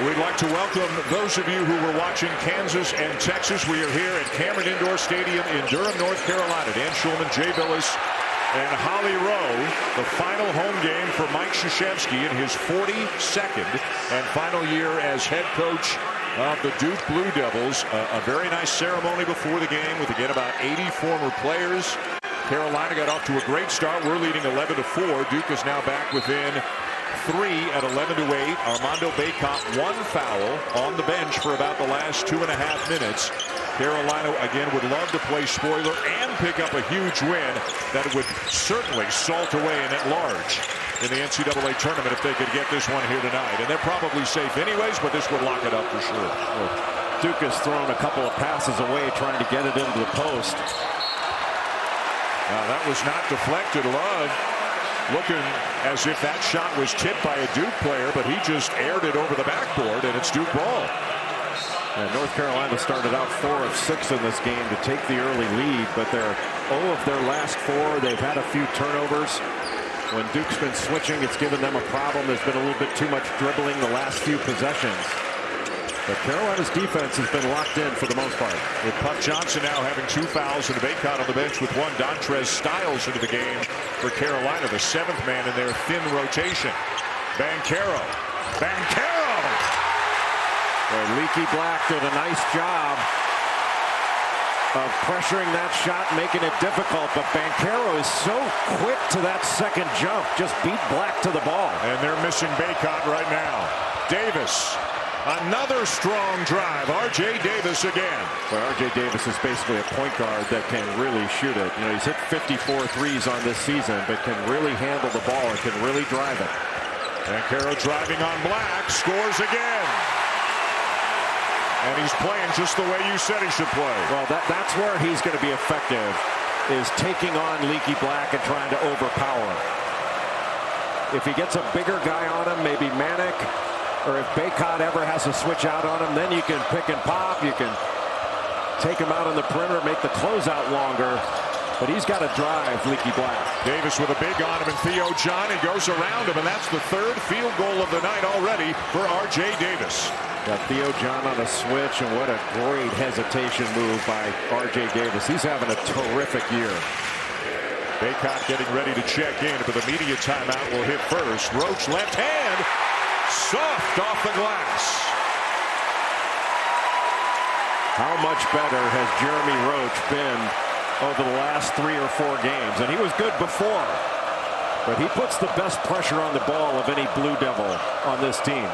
We'd like to welcome those of you who were watching Kansas and Texas. We are here at Cameron Indoor Stadium in Durham, North Carolina. Dan Schulman, Jay Billis, and Holly Rowe. The final home game for Mike Krzyzewski in his 42nd and final year as head coach of the Duke Blue Devils. A very nice ceremony before the game with, again, about 80 former players. Carolina got off to a great start. We're leading 11-4. Duke is now back within 3 at 11-8. Armando Bacot, 1 foul on the bench for about the last 2.5 minutes. Carolina again would love to play spoiler and pick up a huge win that would certainly salt away an at-large in the NCAA tournament if they could get this one here tonight. And they're probably safe anyways, but this would lock it up for sure. Duke has thrown a couple of passes away trying to get it into the post. That was not deflected. Love looking as if that shot was tipped by a Duke player, but he just aired it over the backboard, and it's Duke ball. And North Carolina started out 4 of 6 in this game to take the early lead, but they're 0 of their last 4. They've had a few turnovers. When Duke's been switching, it's given them a problem. There's been a little bit too much dribbling the last few possessions. But Carolina's defense has been locked in for the most part. With Puck Johnson now having 2 fouls and Bacot on the bench with 1. Dontrez Styles into the game for Carolina, the 7th man in their thin rotation. Banchero. Leaky Black did a nice job of pressuring that shot, making it difficult. But Banchero is so quick to that second jump. Just beat Black to the ball. And they're missing Bacot right now. Davis. Another strong drive. R.J. Davis again. Well, R.J. Davis is basically a point guard that can really shoot it. You know, he's hit 54 threes on this season, but can really handle the ball and can really drive it. Banchero driving on Black, scores again. And he's playing just the way you said he should play. Well, that's where he's going to be effective, is taking on Leaky Black and trying to overpower him. If he gets a bigger guy on him, maybe Manek, or if Bacot ever has to switch out on him, then you can pick and pop. You can take him out on the perimeter, make the closeout longer. But he's got to drive Leaky Black. Davis with a big on him, and Theo John, he goes around him, and that's the 3rd field goal of the night already for R.J. Davis. Got Theo John on a switch, and what a great hesitation move by R.J. Davis. He's having a terrific year. Bacot getting ready to check in, but the media timeout will hit first. Roach left hand, soft off the glass. How much better has Jeremy Roach been over the last 3 or 4 games? And he was good before, but he puts the best pressure on the ball of any Blue Devil on this team.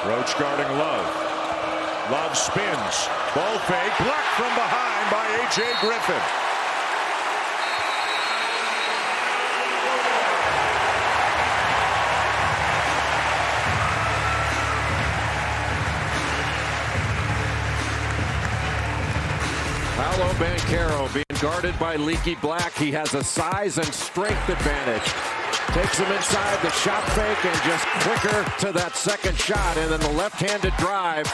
Roach guarding Love. Love spins. Ball fake. Blocked from behind by A.J. Griffin. Paolo Banchero being guarded by Leaky Black. He has a size and strength advantage. Takes him inside the shot fake and just quicker to that second shot. And then the left-handed drive,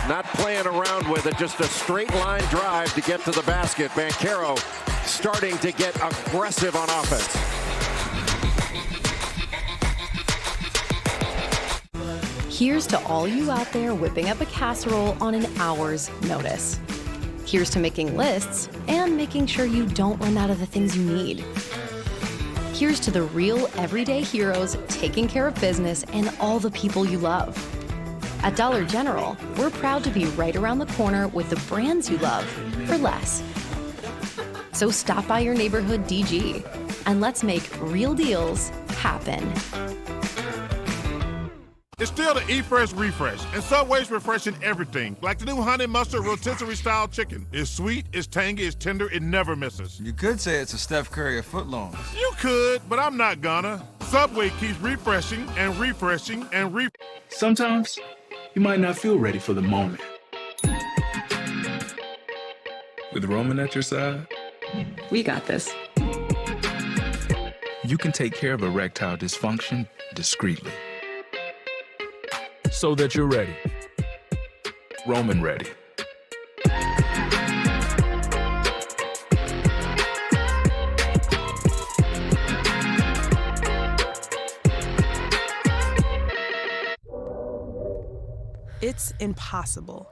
not playing around with it, just a straight line drive to get to the basket. Banchero starting to get aggressive on offense. Here's to all you out there whipping up a casserole on an hour's notice. Here's to making lists and making sure you don't run out of the things you need. Here's to the real everyday heroes taking care of business and all the people you love. At Dollar General, we're proud to be right around the corner with the brands you love for less. So stop by your neighborhood DG and let's make real deals happen. It's still the Eat Fresh Refresh, and Subway's refreshing everything, like the new honey mustard rotisserie style chicken. It's sweet, it's tangy, it's tender, it never misses. You could say it's a Steph Curry of footlongs. You could, but I'm not gonna. Subway keeps refreshing and refreshing and Sometimes you might not feel ready for the moment. With Roman at your side, we got this. You can take care of erectile dysfunction discreetly, so that you're ready. Roman ready. It's impossible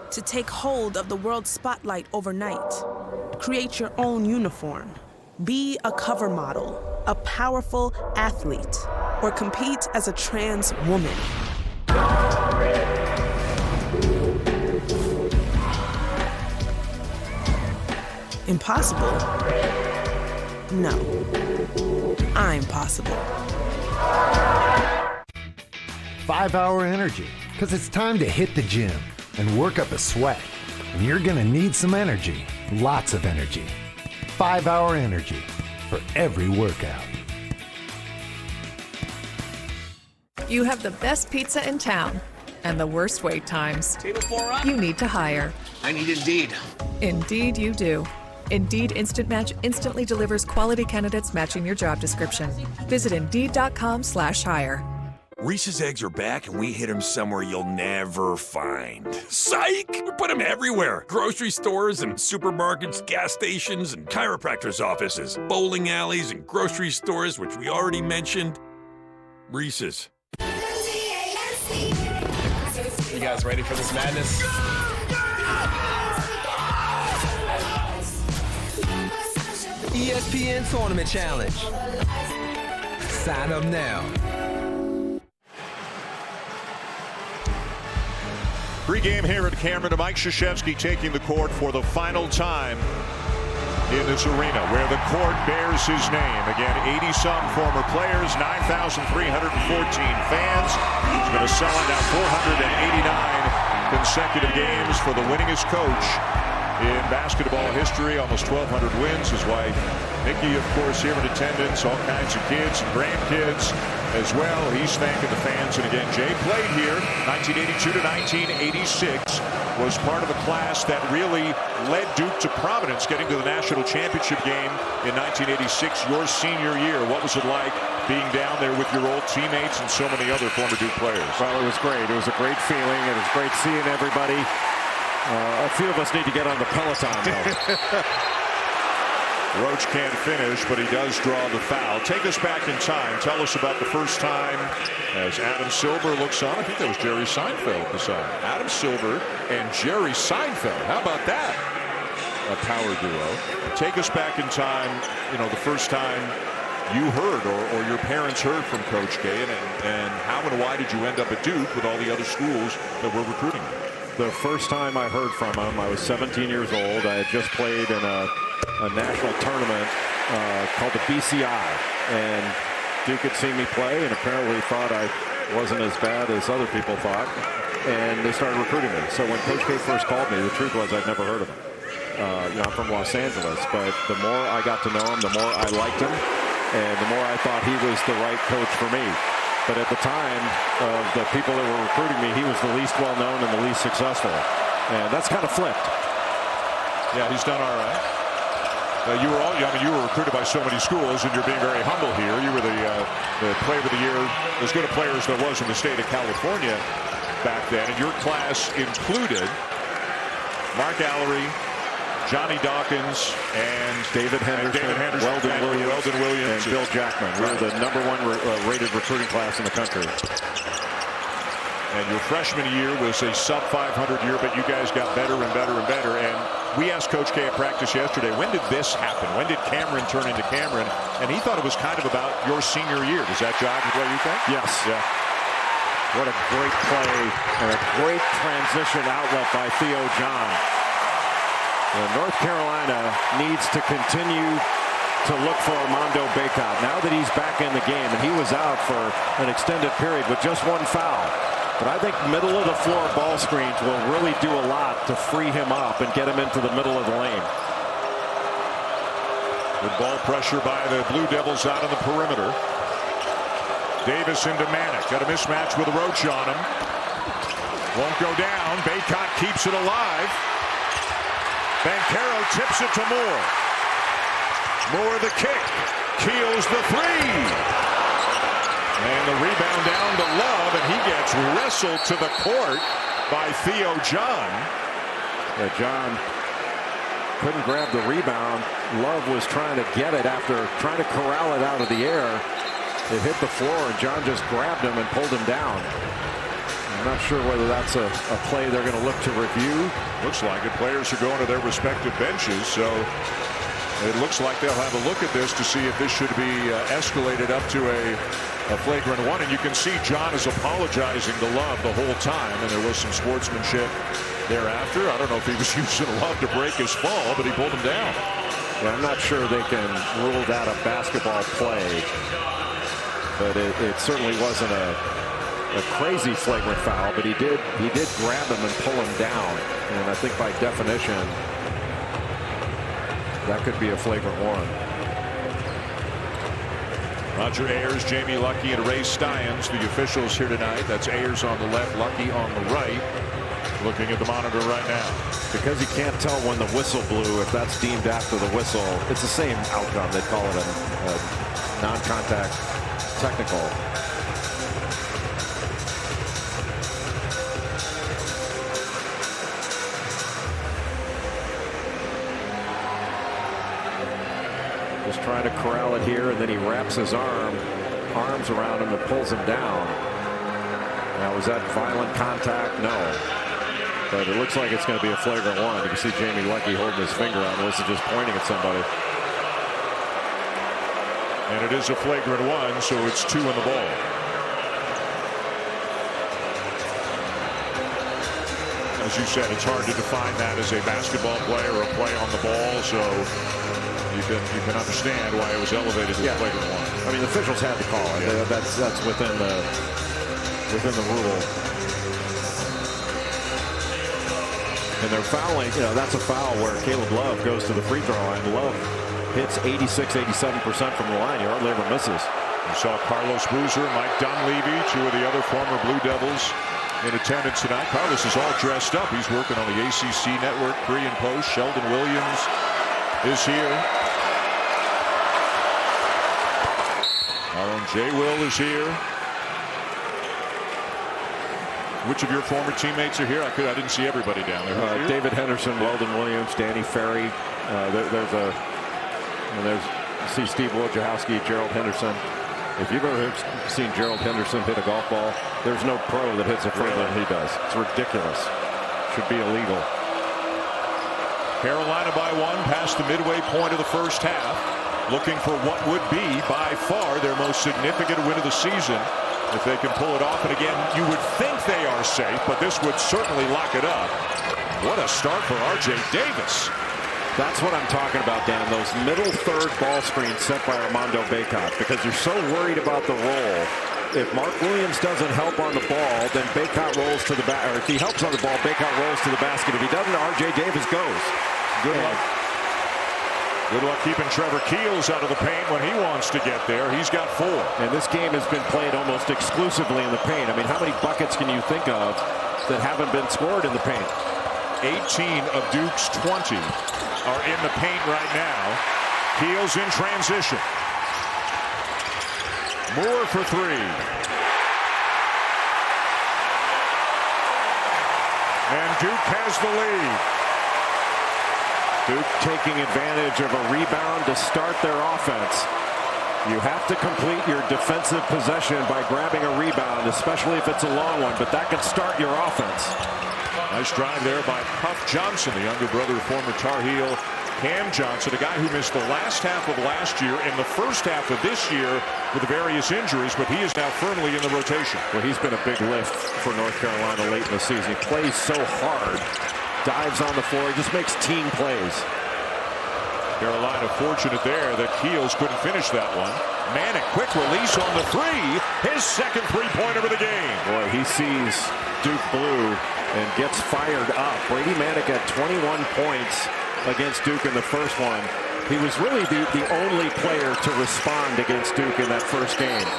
to take hold of the world's spotlight overnight. Create your own uniform. Be a cover model, a powerful athlete, or compete as a trans woman. Impossible? No. I'm possible. 5 Hour Energy, because it's time to hit the gym and work up a sweat. And you're gonna need some energy, lots of energy. 5 Hour Energy for every workout. You have the best pizza in town and the worst wait times. Table 4 up. You need to hire. I need Indeed. Indeed you do. Indeed Instant Match instantly delivers quality candidates matching your job description. Visit Indeed.com/hire. Reese's eggs are back and we hit them somewhere you'll never find. Psych! We put them everywhere. Grocery stores and supermarkets, gas stations and chiropractors' offices, bowling alleys and grocery stores, which we already mentioned. Reese's. You guys ready for this madness? ESPN Tournament Challenge. Sign up now. Pre-game here at Cameron, Mike Krzyzewski taking the court for the final time in this arena where the court bears his name. Again, 80-some former players, 9,314 fans. He's going to sell out now 489 consecutive games for the winningest coach in basketball history. Almost 1,200 wins. His wife, Nikki, of course, here in attendance. All kinds of kids and grandkids as well. He's thanking the fans. And again, Jay played here 1982 to 1986. Was part of a class that really led Duke to prominence, getting to the national championship game in 1986, your senior year. What was it like being down there with your old teammates and so many other former Duke players? Well, it was great. It was a great feeling. It was great seeing everybody. A few of us need to get on the Peloton, though. Roach can't finish, but he does draw the foul. Take us back in time. Tell us about the first time as Adam Silver looks on. I think that was Jerry Seinfeld beside him. Adam Silver and Jerry Seinfeld. How about that? A power duo. Take us back in time, you know, the first time you heard or your parents heard from Coach K, and how and why did you end up at Duke with all the other schools that were recruiting you? The first time I heard from him, I was 17 years old. I had just played in a national tournament called the BCI, and Duke had seen me play and apparently thought I wasn't as bad as other people thought, and they started recruiting me. So when Coach K first called me, the truth was I'd never heard of him. You know, I'm from Los Angeles, but the more I got to know him, the more I liked him, and the more I thought he was the right coach for me. But at the time of the people that were recruiting me, he was the least well-known and the least successful. And that's kind of flipped. Yeah, he's done all right. You were recruited by so many schools, and you're being very humble here. You were the player of the year, as good a player as there was in the state of California back then. And your class included Mark Allery, Johnny Dawkins, and David Henderson, Weldon Williams, and Bill Jackman. We were the #1 rated recruiting class in the country. And your freshman year was a sub-500 year, but you guys got better and better and better. And we asked Coach K at practice yesterday, when did this happen? When did Cameron turn into Cameron? And he thought it was kind of about your senior year. Does that jive with what you think? Yes. Yeah. What a great play and a great transition outlet by Theo John. North Carolina needs to continue to look for Armando Bacot now that he's back in the game, and he was out for an extended period with just one foul. But I think middle of the floor ball screens will really do a lot to free him up and get him into the middle of the lane. Good ball pressure by the Blue Devils out on the perimeter. Davis into Manick. Got a mismatch with Roach on him. Won't go down. Bacot keeps it alive. Banchero tips it to Moore. Moore the kick. Keels the three. And the rebound down to Love, and he gets wrestled to the court by Theo John. Yeah, John couldn't grab the rebound. Love was trying to get it after trying to corral it out of the air. It hit the floor, and John just grabbed him and pulled him down. I'm not sure whether that's a play they're going to look to review. Looks like it. Players are going to their respective benches, so it looks like they'll have a look at this to see if this should be escalated up to a flagrant one. And you can see John is apologizing to Love the whole time, and there was some sportsmanship thereafter. I don't know if he was using Love to break his fall, but he pulled him down. Yeah, I'm not sure they can rule that a basketball play, but it certainly wasn't a crazy flagrant foul, but he did grab him and pull him down, and I think by definition that could be a flagrant one. Roger Ayers, Jamie Luckey, and Ray Stiens, the officials here tonight. That's Ayers on the left, Luckey on the right. Looking at the monitor right now. Because you can't tell when the whistle blew, if that's deemed after the whistle, it's the same outcome. They call it a non-contact technical. Just trying to corral it here, and then he wraps his arms around him and pulls him down. Now, was that violent contact? No. But it looks like it's going to be a flagrant one. You can see Jamie Luckey holding his finger on this and just pointing at somebody. And it is a flagrant one, so it's 2 in the ball. As you said, it's hard to define that as a basketball play or a play on the ball, so you can understand why it was elevated to a flagrant one. I mean, the officials had to call it. Yeah. That's within the rule. And they're fouling, that's a foul where Caleb Love goes to the free throw line. Love hits 86-87% from the line. He hardly ever misses. You saw Carlos Boozer, Mike Dunleavy, 2 of the other former Blue Devils in attendance tonight. Carlos is all dressed up. He's working on the ACC network pre and post. Sheldon Williams is here. Our own Jay Will is here. Which of your former teammates are here? I didn't see everybody down there. David Henderson, Weldon Williams, Danny Ferry. There's see Steve Wojciechowski, Gerald Henderson. If you've ever seen Gerald Henderson hit a golf ball, there's no pro that hits it further than he does. It's ridiculous. Should be illegal. Carolina by 1 past the midway point of the first half, looking for what would be by far their most significant win of the season. If they can pull it off, and again, you would think they are safe, but this would certainly lock it up. What a start for R.J. Davis. That's what I'm talking about, Dan. Those middle third ball screens set by Armando Bacot, because you're so worried about the roll. If Mark Williams doesn't help on the ball, then Bacot rolls to the basket. Or if he helps on the ball, Bacot rolls to the basket. If he doesn't, R.J. Davis goes. Good luck. Good luck keeping Trevor Keels out of the paint when he wants to get there. He's got 4. And this game has been played almost exclusively in the paint. I mean, how many buckets can you think of that haven't been scored in the paint? 18 of Duke's 20 are in the paint right now. Keels in transition. Moore for 3. And Duke has the lead. Duke taking advantage of a rebound to start their offense. You have to complete your defensive possession by grabbing a rebound, especially if it's a long one, but that could start your offense. Nice drive there by Puff Johnson, the younger brother of former Tar Heel Cam Johnson, a guy who missed the last half of last year and the first half of this year with various injuries, but he is now firmly in the rotation. Well, he's been a big lift for North Carolina late in the season. He plays so hard. Dives on the floor, he just makes team plays. Carolina fortunate there that Keels couldn't finish that one. Manick, quick release on the 3. His second three-pointer of the game. Boy, he sees Duke blue and gets fired up. Brady Manick had 21 points against Duke in the first one. He was really the only player to respond against Duke in that first game.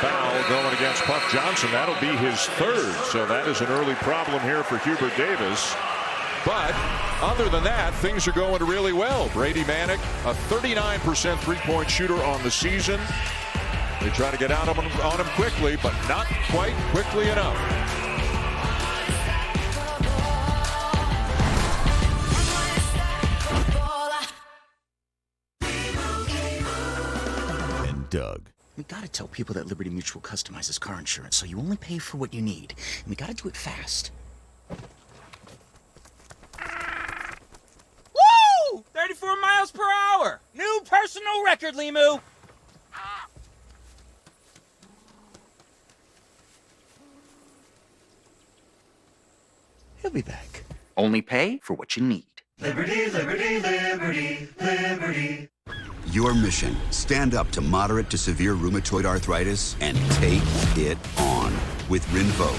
Foul going against Puff Johnson. That'll be his 3rd. So that is an early problem here for Hubert Davis. But other than that, things are going really well. Brady Manick, a 39% three-point shooter on the season. They try to get out on him quickly, but not quite quickly enough. And Doug. We gotta tell people that Liberty Mutual customizes car insurance, so you only pay for what you need. And we gotta do it fast. Woo! 34 miles per hour! New personal record, Limu! He'll be back. Only pay for what you need. Liberty, liberty, liberty, liberty. Your mission, stand up to moderate to severe rheumatoid arthritis and take it on with Rinvoq.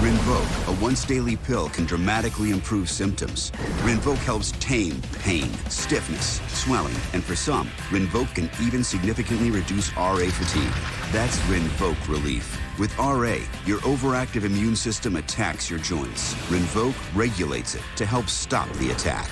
Rinvoq, a once-daily pill, can dramatically improve symptoms. Rinvoq helps tame pain, stiffness, swelling, and for some, Rinvoq can even significantly reduce RA fatigue. That's Rinvoq relief. With RA, your overactive immune system attacks your joints. Rinvoq regulates it to help stop the attack.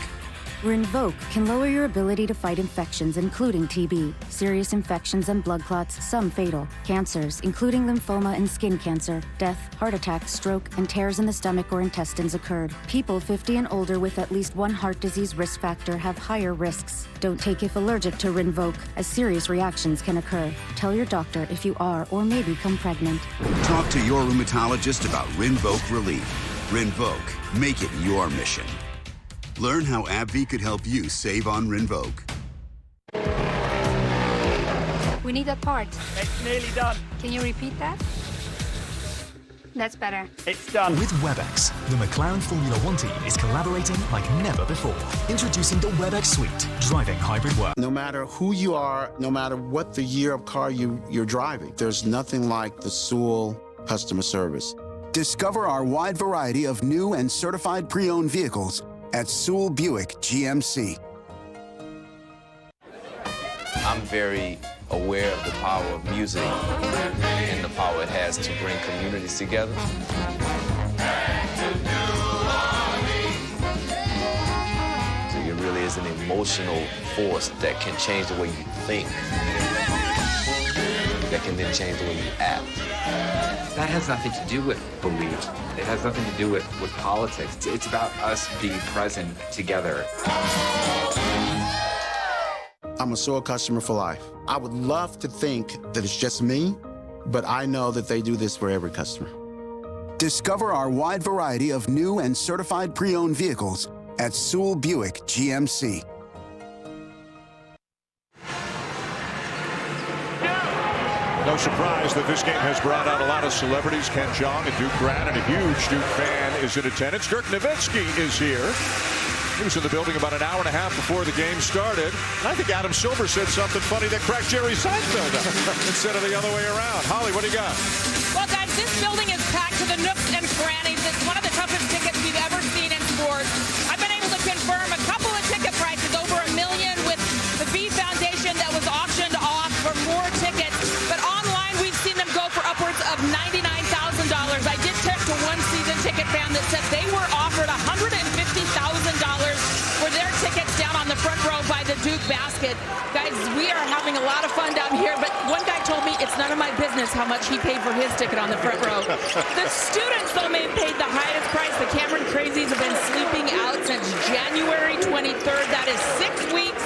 Rinvoq can lower your ability to fight infections, including TB, serious infections and blood clots, some fatal, cancers, including lymphoma and skin cancer, death, heart attack, stroke, and tears in the stomach or intestines occurred. People 50 and older with at least one heart disease risk factor have higher risks. Don't take if allergic to Rinvoq, as serious reactions can occur. Tell your doctor if you are or may become pregnant. Talk to your rheumatologist about Rinvoq relief. Rinvoq, make it your mission. Learn how AbbVie could help you save on Rinvoq. We need that part. It's nearly done. Can you repeat that? That's better. It's done. With WebEx, the McLaren Formula One team is collaborating like never before. Introducing the WebEx Suite, driving hybrid work. No matter who you are, no matter what the year of car you're driving, there's nothing like the Sewell customer service. Discover our wide variety of new and certified pre-owned vehicles at Sewell Buick GMC. I'm very aware of the power of music and the power it has to bring communities together. So it really is an emotional force that can change the way you think, that can then change the way you act. That has nothing to do with belief. It has nothing to do with politics. It's about us being present together. I'm a Sewell customer for life. I would love to think that it's just me, but I know that they do this for every customer. Discover our wide variety of new and certified pre-owned vehicles at Sewell Buick GMC. No surprise that this game has brought out a lot of celebrities. Ken Jeong and Duke Brandon, a huge Duke fan, is in attendance. Dirk Nowitzki is here. He was in the building about an hour and a half before the game started. And I think Adam Silver said something funny that cracked Jerry Seinfeld up instead of the other way around. Holly, what do you got? Well, guys, this building is packed to the nooks and crannies. It's one of the toughest tickets we've ever seen in sports. I've been able to confirm a couple of ticket prices, over $1 million with the B Foundation that was auctioned off for 4 tickets. But online, we've seen them go for upwards of $99,000. I did talk to one season ticket fan that said they were offered $150,000 for their tickets down on the front row by the Duke basket. Guys, we are having a lot of fun down here, but one guy told me it's none of my business how much he paid for his ticket on the front row. The students, though, may have paid the highest price. The Cameron Crazies have been sleeping out since January 23rd. That is 6 weeks,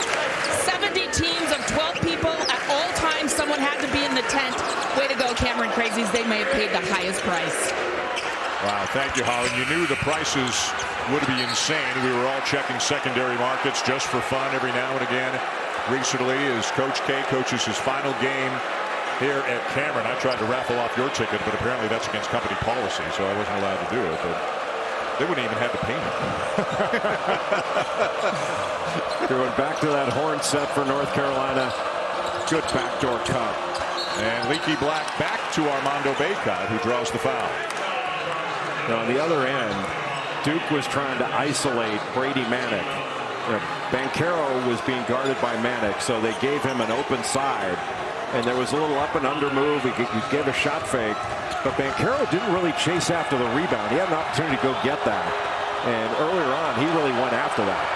70 teams of 12 people. At all times, someone had to be in the tent. Way to go, Cameron Crazies. They may have paid the highest price. Wow, thank you, Holly. You knew the prices would be insane. We were all checking secondary markets just for fun every now and again. Recently, as Coach K coaches his final game here at Cameron, I tried to raffle off your ticket, but apparently that's against company policy, so I wasn't allowed to do it. But they wouldn't even have to pay me. Going back to that horn set for North Carolina. Good backdoor cut. And Leaky Black back to Armando Bacot, who draws the foul. Now on the other end, Duke was trying to isolate Brady Manek. Banchero was being guarded by Manek, so they gave him an open side. And there was a little up and under move. He gave a shot fake. But Banchero didn't really chase after the rebound. He had an opportunity to go get that. And earlier on, he really went after that.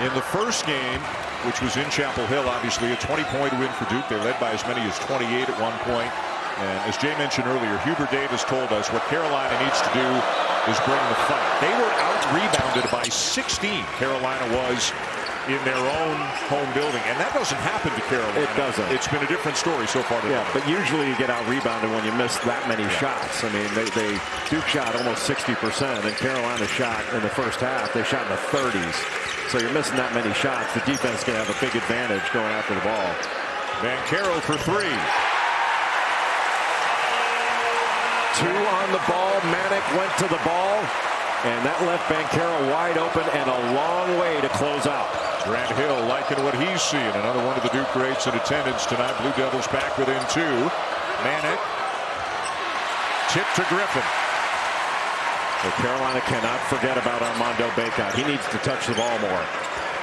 In the first game, which was in Chapel Hill, obviously a 20-point win for Duke. They led by as many as 28 at one point. And as Jay mentioned earlier, Hubert Davis told us what Carolina needs to do is bring the fight. They were out-rebounded by 16, Carolina was, in their own home building, and that doesn't happen to Carolina. It doesn't. It's been a different story so far today. Yeah, but usually you get out-rebounded when you miss that many shots. I mean, Duke shot almost 60%, and Carolina shot in the first half. They shot in the 30s. So you're missing that many shots. The defense is going to have a big advantage going after the ball. Banchero for three. 2 on the ball. Manek went to the ball, and that left Banchero wide open and a long way to close out. Grant Hill liking what he's seeing. Another one of the Duke greats in attendance tonight. Blue Devils back within 2. Manek. Tip to Griffin. Well, Carolina cannot forget about Armando Bacot. He needs to touch the ball more.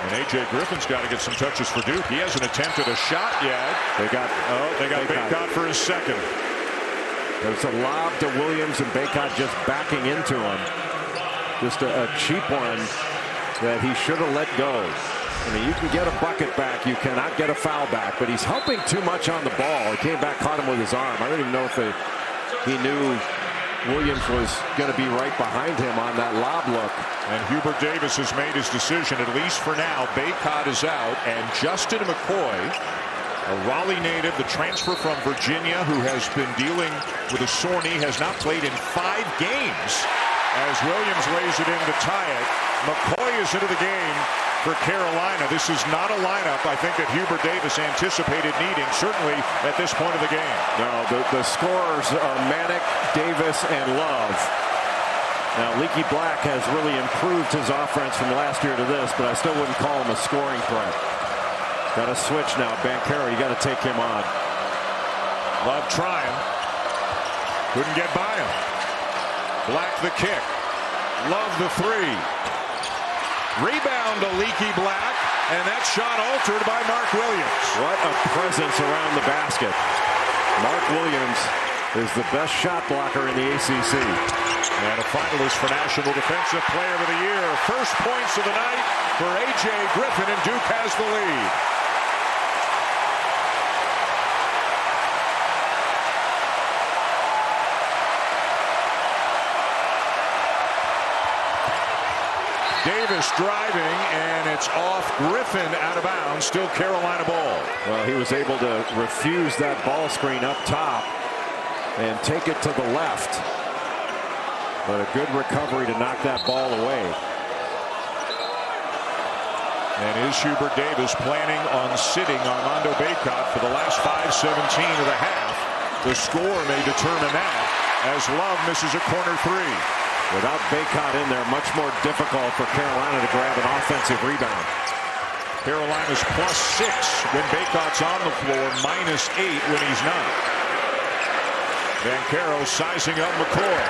And A.J. Griffin's got to get some touches for Duke. He hasn't attempted a shot yet. They got Bacot for his second. There's a lob to Williams, and Bacot just backing into him. Just a cheap one that he should have let go. I mean, you can get a bucket back. You cannot get a foul back. But he's helping too much on the ball. He came back, caught him with his arm. I don't even know if he knew Williams was going to be right behind him on that lob look. And Hubert Davis has made his decision, at least for now. Bacot is out, and Justin McCoy, a Raleigh native, the transfer from Virginia, who has been dealing with a sore knee, has not played in 5 games. As Williams lays it in to tie it, McCoy is into the game for Carolina. This is not a lineup, I think, that Hubert Davis anticipated needing, certainly at this point of the game. No, the scorers are Manek, Davis, and Love. Now, Leaky Black has really improved his offense from last year to this, but I still wouldn't call him a scoring threat. Got a switch now. Banchero, you got to take him on. Love trying. Couldn't get by him. Black the kick. Love the 3. Rebound to Leaky Black, and that shot altered by Mark Williams. What a presence around the basket. Mark Williams is the best shot blocker in the ACC. And a finalist for National Defensive Player of the Year. First points of the night for A.J. Griffin, and Duke has the lead. Davis driving, and it's off Griffin, out of bounds. Still Carolina ball. Well, he was able to refuse that ball screen up top and take it to the left. But a good recovery to knock that ball away. And is Hubert Davis planning on sitting Armando Bacot for the last 5:17 of the half? The score may determine that as Love misses a corner 3. Without Bacot in there, much more difficult for Carolina to grab an offensive rebound. Carolina's +6 when Bacot's on the floor, -8 when he's not. Banchero sizing up McCoy.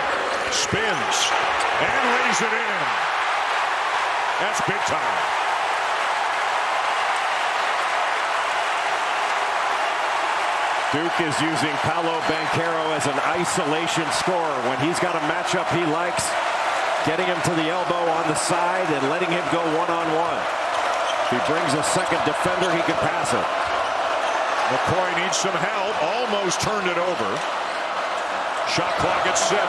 Spins and lays it in. That's big time. Duke is using Paolo Banchero as an isolation scorer. When he's got a matchup he likes, getting him to the elbow on the side and letting him go one-on-one. If he brings a second defender, he can pass it. McCoy needs some help. Almost turned it over. Shot clock at 7.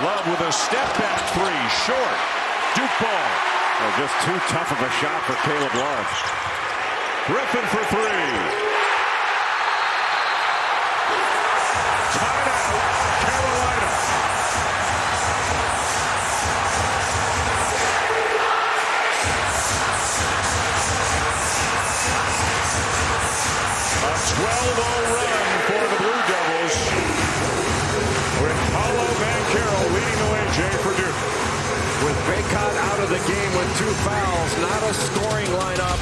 Love with a step-back 3. Short. Duke ball. Well, just too tough of a shot for Caleb Love. Griffin for 3. Timeout, Carolina. A 12-0 run for the Blue Devils, with Paolo Banchero leading the way, Jay, for Duke. With Bacot out of the game with 2 fouls, not a scoring lineup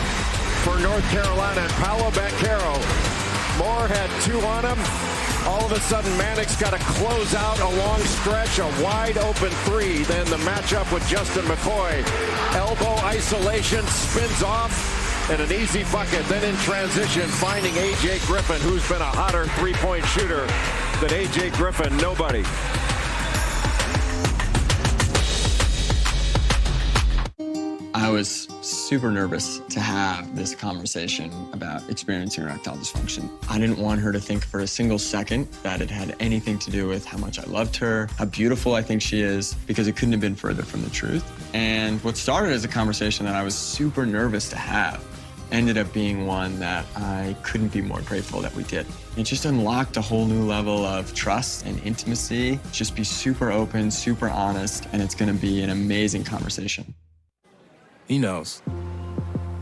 for North Carolina. And Paolo Banchero, Moore had 2 on him. All of a sudden, Manek's got to close out a long stretch, a wide open 3. Then the matchup with Justin McCoy. Elbow isolation, spins off, and an easy bucket. Then in transition, finding A.J. Griffin, who's been a hotter 3-point shooter than A.J. Griffin. Nobody. I was super nervous to have this conversation about experiencing erectile dysfunction. I didn't want her to think for a single second that it had anything to do with how much I loved her, how beautiful I think she is, because it couldn't have been further from the truth. And what started as a conversation that I was super nervous to have ended up being one that I couldn't be more grateful that we did. It just unlocked a whole new level of trust and intimacy. Just be super open, super honest, and it's gonna be an amazing conversation. He knows.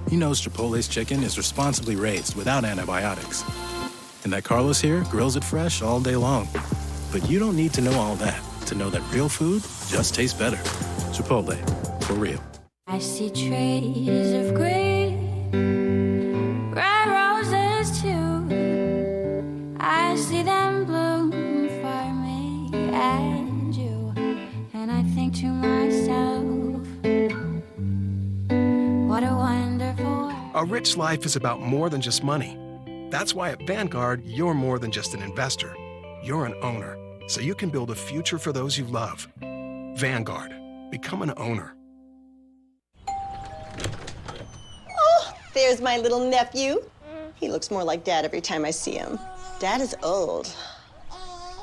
He knows Chipotle's chicken is responsibly raised without antibiotics. And that Carlos here grills it fresh all day long. But you don't need to know all that to know that real food just tastes better. Chipotle, for real. I see trees of green, red roses too. I see them bloom for me and you. And I think to myself, what a wonderful. A rich life is about more than just money. That's why at Vanguard, you're more than just an investor. You're an owner, so you can build a future for those you love. Vanguard. Become an owner. Oh, there's my little nephew. He looks more like Dad every time I see him. Dad is old.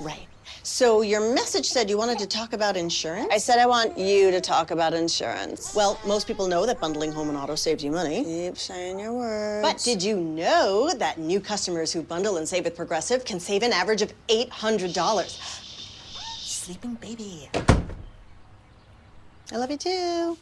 Right. So your message said you wanted to talk about insurance? I said I want you to talk about insurance. Well, most people know that bundling home and auto saves you money. Keep saying your words. But did you know that new customers who bundle and save with Progressive can save an average of $800? Sleeping baby. I love you too.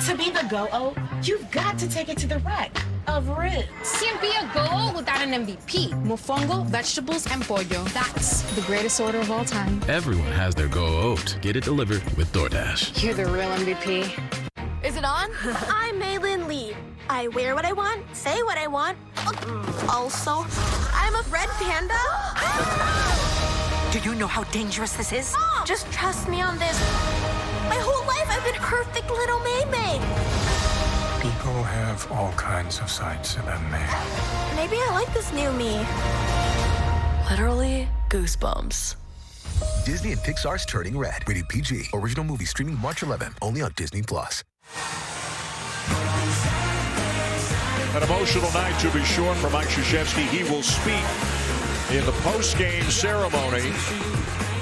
To be the GO-O, you've got to take it to the rack of ribs. Can't be a GO-O without an MVP. Mofongo, vegetables, and pollo. That's the greatest order of all time. Everyone has their Go-O. Get it delivered with DoorDash. You're the real MVP. Is it on? I'm Maylin Lee. I wear what I want, say what I want. Also, I'm a red panda. Do you know how dangerous this is? Just trust me on this. My whole life I've been a perfect little May-May. People have all kinds of sides to them, May. Maybe I like this new me. Literally goosebumps. Disney and Pixar's Turning Red. Rated PG. Original movie streaming March 11th. Only on Disney+. An emotional night, to be sure, for Mike Krzyzewski. He will speak in the post-game ceremony.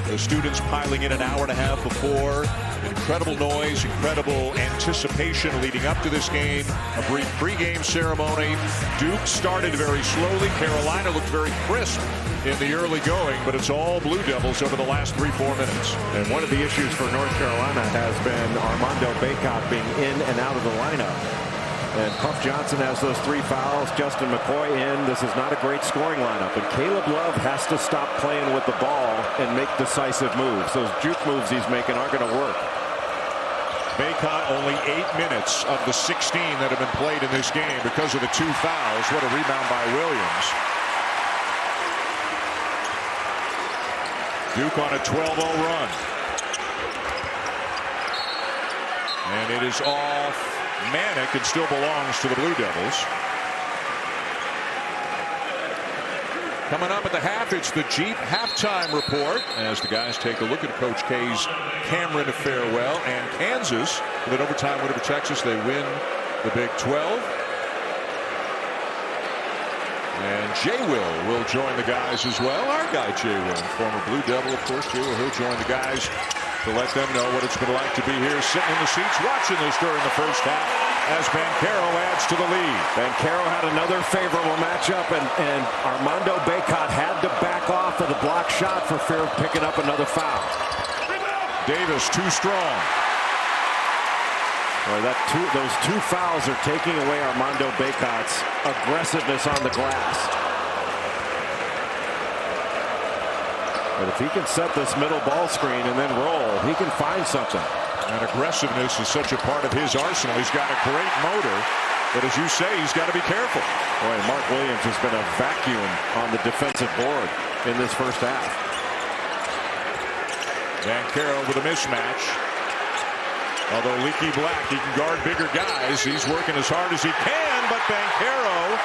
The students piling in an hour and a half before. Incredible noise, incredible anticipation leading up to this game. A brief pregame ceremony. Duke started very slowly. Carolina looked very crisp in the early going, but it's all Blue Devils over the last 3-4 minutes. And one of the issues for North Carolina has been Armando Bacot being in and out of the lineup. And Puff Johnson has those 3 fouls. Justin McCoy in. This is not a great scoring lineup. And Caleb Love has to stop playing with the ball and make decisive moves. Those juke moves he's making aren't going to work. Bacot only 8 minutes of the 16 that have been played in this game because of the 2 fouls. What a rebound by Williams. Duke on a 12-0 run. And it is off Manick. It still belongs to the Blue Devils. Coming up at the half, it's the Jeep halftime report as the guys take a look at Coach K's Cameron farewell. And Kansas, with an overtime win over Texas, they win the Big 12. And Jay will join the guys as well. Our guy Jay Will, former Blue Devil, of course. Jay Will, he'll join the guys to let them know what it's been like to be here, sitting in the seats, watching this during the first half as Banchero adds to the lead. Banchero had another favorable matchup, and Armando Bacot had to back off of the block shot for fear of picking up another foul. Davis too strong. Well, those 2 fouls are taking away Armando Bacot's aggressiveness on the glass. But if he can set this middle ball screen and then roll, he can find something. And aggressiveness is such a part of his arsenal. He's got a great motor, but as you say, he's got to be careful. Boy, Mark Williams has been a vacuum on the defensive board in this first half. Banchero with a mismatch. Although Leaky Black, he can guard bigger guys. He's working as hard as he can, but Banchero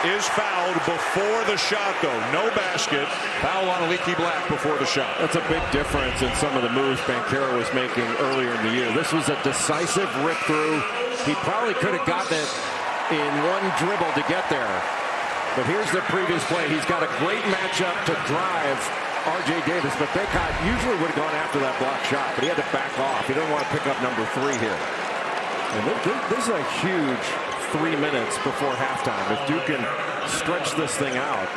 is fouled before the shot, though. No basket. Foul on Leaky Black before the shot. That's a big difference in some of the moves Banchero was making earlier in the year. This was a decisive rip through, He probably could have gotten it in one dribble to get there. But here's the previous play. He's got a great matchup to drive R.J. Davis, but Bacot usually would have gone after that block shot, but he had to back off. He didn't want to pick up number 3 here. And this is a huge 3 minutes before halftime. If Duke can stretch this thing out,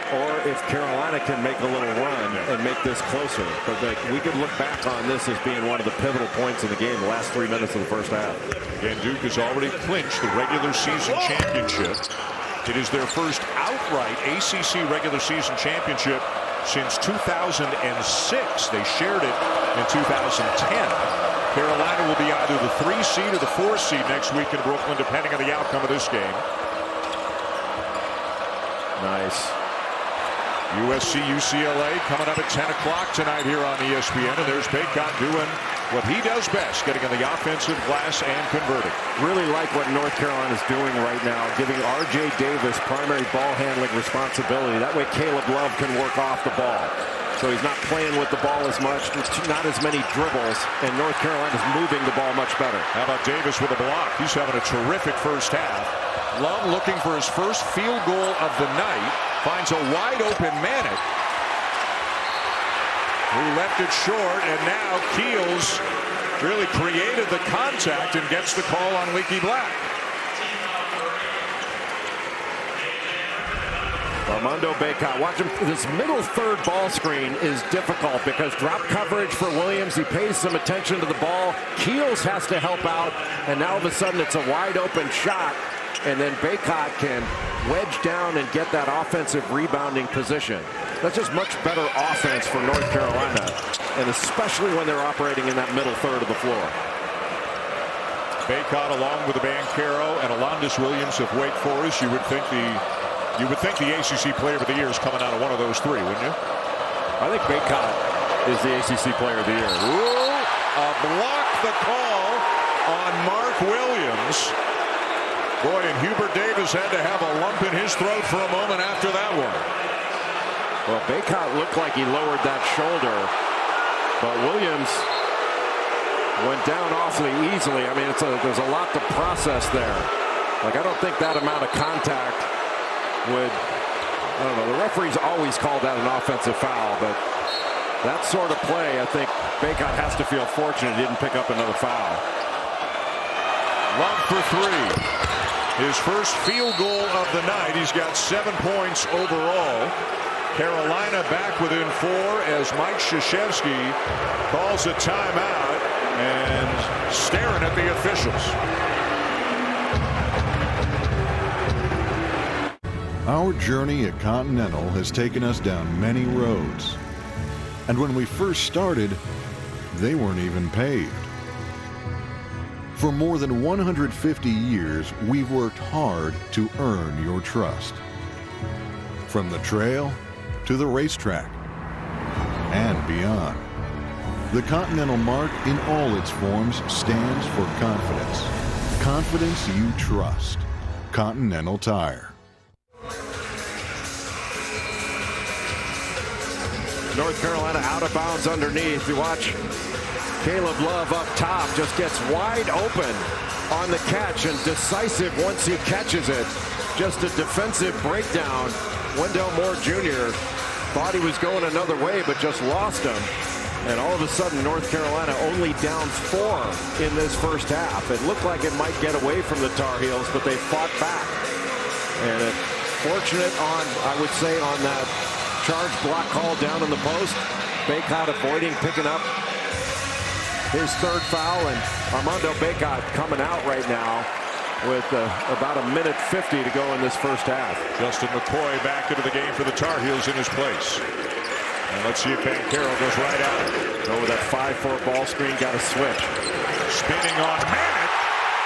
or if Carolina can make a little run and make this closer. But we could look back on this as being one of the pivotal points in the game, the last 3 minutes of the first half. And Duke has already clinched the regular season championship. It is their first outright ACC regular season championship since 2006. They shared it in 2010. Carolina will be either the 3 seed or the 4 seed next week in Brooklyn, depending on the outcome of this game. Nice. USC UCLA coming up at 10 o'clock tonight here on ESPN. And there's Bacot doing what he does best, getting on the offensive glass and converting. Really like what North Carolina is doing right now, giving R.J. Davis primary ball handling responsibility. That way Caleb Love can work off the ball. So he's not playing with the ball as much, not as many dribbles, and North Carolina's moving the ball much better. How about Davis with a block? He's having a terrific first half. Love looking for his first field goal of the night. Finds a wide open Manick, who left it short, and now Keels really created the contact and gets the call on Leaky Black. Armando Bacot, watch him. This middle third ball screen is difficult because drop coverage for Williams. He pays some attention to the ball. Keels has to help out, and now all of a sudden it's a wide open shot, and then Bacot can wedge down and get that offensive rebounding position. That's just much better offense for North Carolina, and especially when they're operating in that middle third of the floor. Bacot along with the Banchero and Alondes Williams of Wake Forest. You would think the ACC Player of the Year is coming out of one of those 3, wouldn't you? I think Bacot is the ACC Player of the Year. Ooh, a block the call on Mark Williams. Boy, and Hubert Davis had to have a lump in his throat for a moment after that one. Well, Bacot looked like he lowered that shoulder, but Williams went down awfully easily. I mean, there's a lot to process there. Like, I don't think that amount of contact would, I don't know, the referees always call that an offensive foul, but that sort of play, I think Bacot has to feel fortunate he didn't pick up another foul. Love for 3. His first field goal of the night. He's got 7 points overall. Carolina back within 4 as Mike Krzyzewski calls a timeout and staring at the officials. Our journey at Continental has taken us down many roads. And when we first started, they weren't even paved. For more than 150 years, we've worked hard to earn your trust. From the trail to the racetrack and beyond. The Continental mark in all its forms stands for confidence. Confidence you trust. Continental Tire. North Carolina out of bounds underneath. You watch Caleb Love up top, just gets wide open on the catch and decisive once he catches it. Just a defensive breakdown. Wendell Moore Jr. thought he was going another way, but just lost him. And all of a sudden, North Carolina only down 4 in this first half. It looked like it might get away from the Tar Heels, but they fought back. And fortunate on, I would say, on that charge block call down in the post. Bacot avoiding picking up his 3rd foul, and Armando Bacot coming out right now with about 1:50 to go in this first half. Justin McCoy back into the game for the Tar Heels in his place. And let's see if Banchero goes right out. Over that 5-4 ball screen, got a switch. Spinning on Manick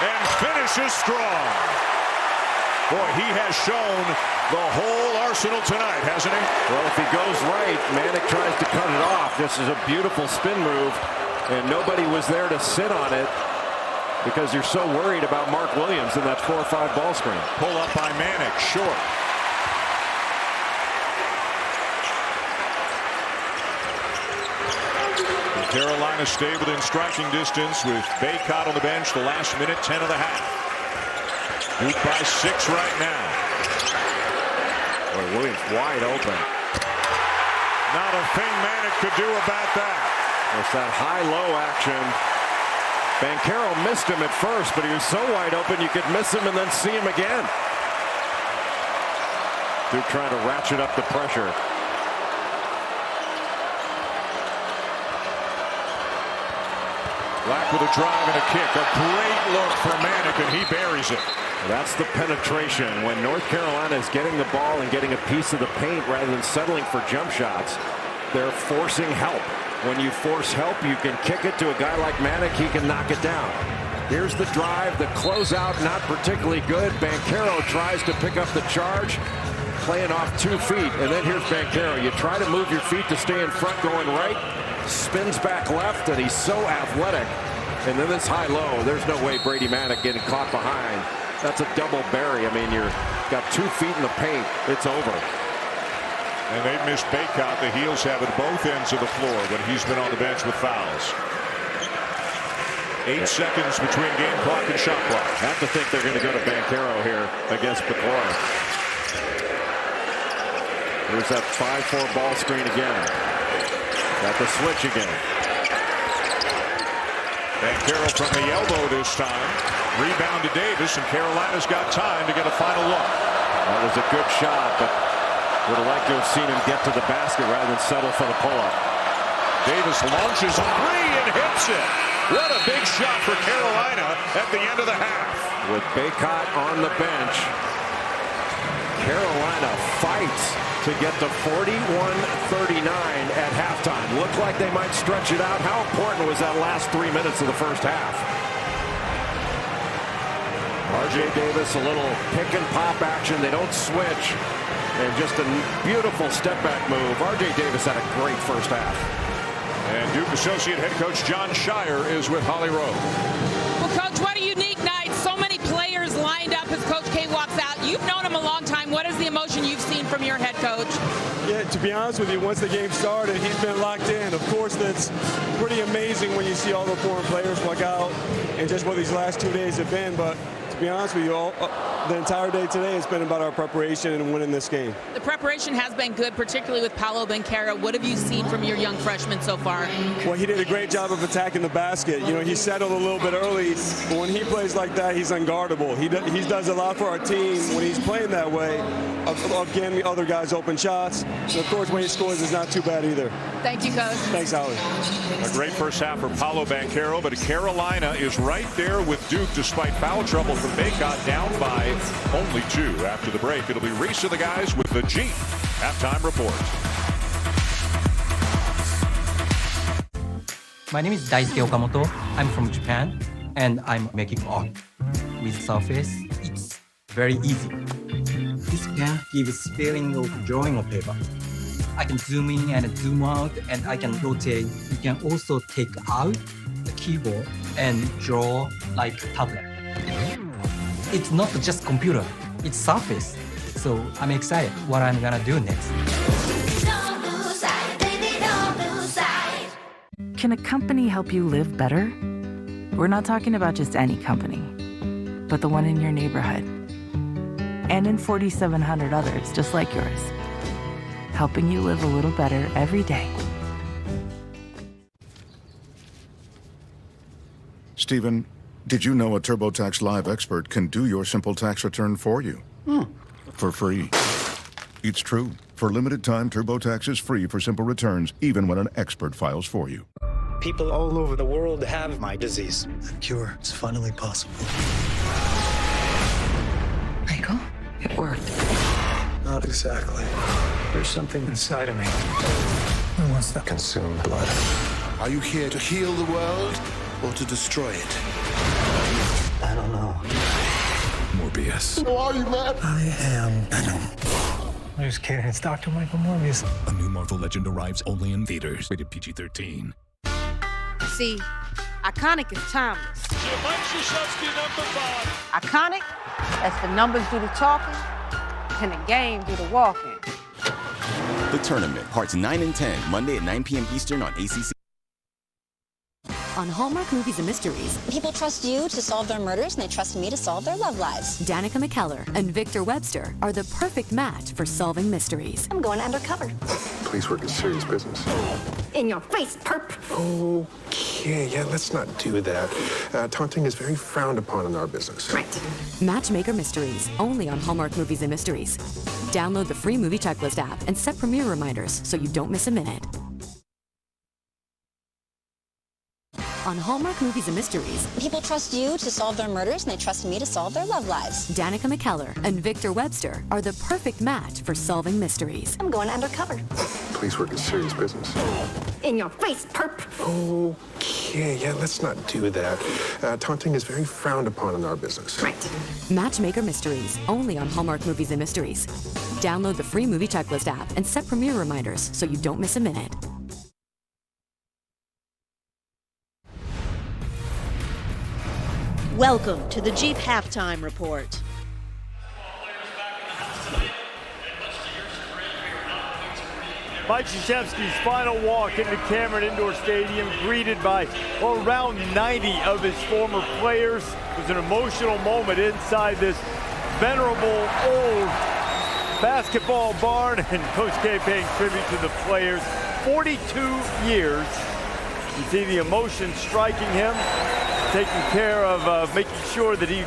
and finishes strong. Boy, he has shown the whole arsenal tonight, hasn't he? Well, if he goes right, Manick tries to cut it off. This is a beautiful spin move, and nobody was there to sit on it because you're so worried about Mark Williams in that 4-5 ball screen. Pull up by Manick, short. Carolina stay within striking distance with Bacot on the bench the last minute 10 of the half. Duke by 6 right now. Boy, Williams wide open. Not a thing Manek could do about that. It's that high-low action. Banchero missed him at first, but he was so wide open you could miss him and then see him again. Duke trying to ratchet up the pressure. Black with a drive and a kick. A great look for Manek, and he buries it. That's the penetration. When North Carolina is getting the ball and getting a piece of the paint rather than settling for jump shots, they're forcing help. When you force help, you can kick it to a guy like Manek. He can knock it down. Here's the drive. The closeout, not particularly good. Banchero tries to pick up the charge, playing off 2 feet. And then here's Banchero. You try to move your feet to stay in front going right. Spins back left, and he's so athletic. And then this high-low, there's no way Brady Manek getting caught behind. That's a double bury. I mean, you're got 2 feet in the paint. It's over. And they missed Bacot. The Heels have at both ends of the floor when he's been on the bench with fouls. 8 seconds between game clock and shot clock. Have to think they're going to go to Banchero here against Pecora. Here's that 5-4 ball screen again. Got the switch again. Banchero from the elbow this time. Rebound to Davis, and Carolina's got time to get a final look. That was a good shot, but would have liked to have seen him get to the basket rather than settle for the pull-up. Davis launches a 3 and hits it. What a big shot for Carolina at the end of the half. With Bacot on the bench, Carolina fights to get to 41-39 at halftime. Looked like they might stretch it out. How important was that last 3 minutes of the first half? R.J. Davis, a little pick and pop action. They don't switch. And just a beautiful step back move. R.J. Davis had a great first half. And Duke Associate Head Coach John Shire is with Holly Rowe. Well, Coach, what a unique night. So many players lined up as Coach K walks out. You've known him a long time. What is the emotion you've seen from your head coach? Yeah, to be honest with you, once the game started, he's been locked in. Of course, that's pretty amazing when you see all the foreign players walk out and just what these last 2 days have been. But to be honest with you, the entire day today has been about our preparation and winning this game. The preparation has been good, particularly with Paolo Banchero. What have you seen from your young freshman so far? Well, he did a great job of attacking the basket. You know, he settled a little bit early, but when he plays like that, he's unguardable. He does a lot for our team when he's playing that way, of getting the other guys open shots. And of course, when he scores, it's not too bad either. Thank you, Coach. Thanks, Holly. A great first half for Paolo Banchero, but Carolina is right there with Duke despite foul trouble from Bacot, down by only 2 after the break. It'll be Reese of the guys with the Jeep halftime report. My name is Daisuke Okamoto. I'm from Japan, and I'm making art. With Surface, it's very easy. This pen gives feeling of drawing on paper. I can zoom in and zoom out, and I can rotate. You can also take out the keyboard and draw like a tablet. It's not just computer, it's Surface. So I'm excited what I'm gonna do next. Can a company help you live better? We're not talking about just any company, but the one in your neighborhood. And in 4,700 others just like yours. Helping you live a little better every day. Stephen, did you know a TurboTax Live expert can do your simple tax return for you? For free. It's true. For limited time, TurboTax is free for simple returns, even when an expert files for you. People all over the world have my disease. The cure is finally possible. Michael, it worked. Not exactly. There's something inside of me that wants to consume blood. Are you here to heal the world or to destroy it? I don't know. Morbius. Who are you, man? I am Venom. I'm just kidding. It's Dr. Michael Morbius. A new Marvel Legend arrives only in theaters. Rated PG-13. See, iconic is timeless. Iconic, as the numbers do the talking, and the game do the walking. The Tournament, parts 9 and 10, Monday at 9 p.m. Eastern on ACC. On Hallmark Movies and Mysteries, people trust you to solve their murders, and they trust me to solve their love lives. Danica McKellar and Victor Webster are the perfect match for solving mysteries. I'm going undercover. Police work is serious business. In your face, perp. Okay, yeah, let's not do that. Taunting is very frowned upon in our business. Right. Matchmaker Mysteries, only on Hallmark Movies and Mysteries. Download the free Movie Checklist app and set premiere reminders so you don't miss a minute. On Hallmark Movies and Mysteries, people trust you to solve their murders, and they trust me to solve their love lives. Danica McKellar and Victor Webster are the perfect match for solving mysteries. I'm going undercover. Police work is serious business. In your face, perp. Okay, yeah, let's not do that. Taunting is very frowned upon in our business. Right. Matchmaker Mysteries, only on Hallmark Movies and Mysteries. Download the free Movie Checklist app and set premiere reminders so you don't miss a minute. Welcome to the Jeep Halftime Report. Mike Krzyzewski's final walk into Cameron Indoor Stadium, greeted by around 90 of his former players. It was an emotional moment inside this venerable old basketball barn, and Coach K paying tribute to the players. 42 years. You see the emotion striking him, taking care of making sure that he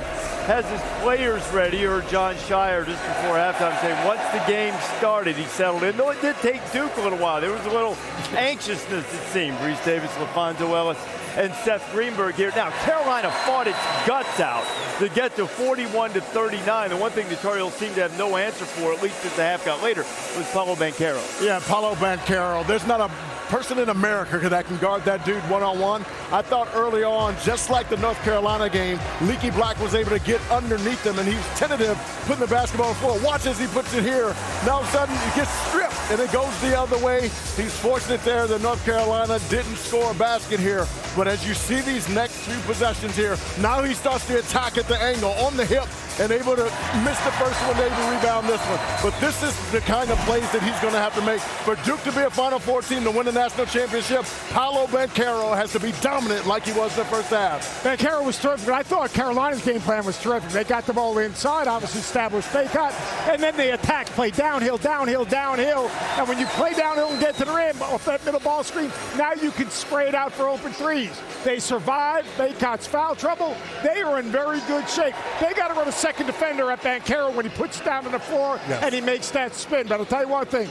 has his players ready. You heard John Shire just before halftime saying once the game started, he settled in. Though it did take Duke a little while. There was a little anxiousness, it seemed. Reese Davis, LaFonso Ellis, and Seth Greenberg here. Now, Carolina fought its guts out to get to 41-39. The one thing the Tar Heels seemed to have no answer for, at least as the half got later, was Paolo Banchero. Yeah, Paolo Banchero. There's not a person in America that can guard that dude one-on-one. I thought early on, just like the North Carolina game, Leaky Black was able to get underneath him, and he was tentative putting the basketball on the floor. Watch as he puts it here. Now all of a sudden, he gets stripped, and it goes the other way. He's fortunate there that North Carolina didn't score a basket here. But as you see these next few possessions here, now he starts to attack at the angle, on the hip, and able to miss the first one, able to rebound this one. But this is the kind of plays that he's going to have to make. For Duke to be a Final Four team to win the national championship, Paolo Banchero has to be dominant like he was in the first half. Banchero was terrific. I thought Carolina's game plan was terrific. They got the ball inside, obviously established Baycott, and then they attacked, play downhill, downhill, downhill. And when you play downhill and get to the rim off that middle ball screen, now you can spray it out for open threes. They survived Baycott's foul trouble. They are in very good shape. They got to run a second defender at Banchero when he puts it down on the floor and he makes that spin. But I'll tell you one thing,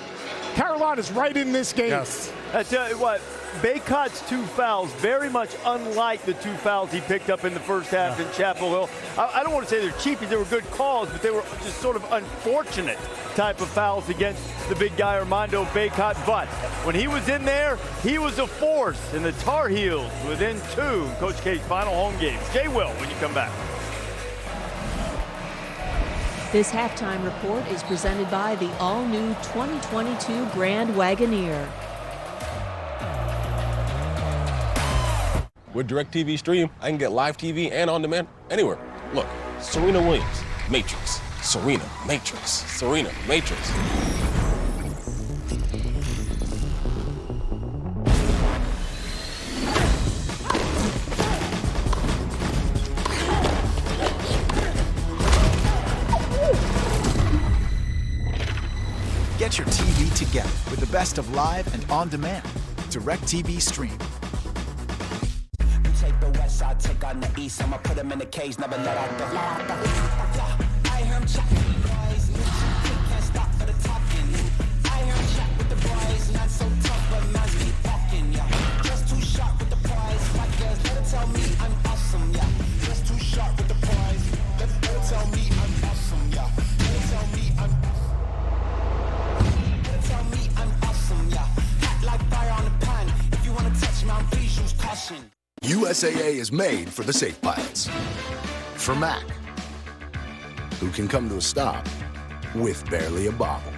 Carolina's right in this game. Yes. I tell you what, Baycott's two fouls, very much unlike the two fouls he picked up in the first half in Chapel Hill. I don't want to say they're cheap, they were good calls, but they were just sort of unfortunate type of fouls against the big guy Armando Baycott. But when he was in there, he was a force, and the Tar Heels within two. Coach K's final home game. Jay Will, when you come back. This halftime report is presented by the all-new 2022 Grand Wagoneer. With DirecTV Stream, I can get live TV and on demand anywhere. Look, Serena Williams, Matrix. Serena, Matrix. Serena, Matrix. Get your TV together with the best of live and on demand. DirecTV Stream. I'll take on the east, I'ma put him in the cage, never let out the I hear him chatting with the boys, can't stop for the talking. I hear him chat with the boys, not so tough, but man's keep walking, yeah. Just too sharp with the prize, my girls, let her tell me I'm awesome, yeah. Just too sharp with the prize, let her tell me I'm awesome, yeah. Let her tell me I'm awesome, yeah. Hot like fire on the pan, if you wanna touch me, please use caution. USAA is made for the safe pilots. For Mac, who can come to a stop with barely a bobble.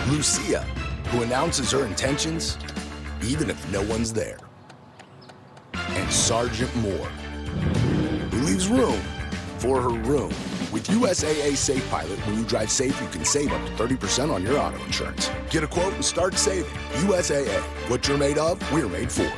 Lucia, who announces her intentions even if no one's there. And Sergeant Moore, who leaves room for her room. With USAA Safe Pilot, when you drive safe, you can save up to 30% on your auto insurance. Get a quote and start saving. USAA, what you're made of, we're made for.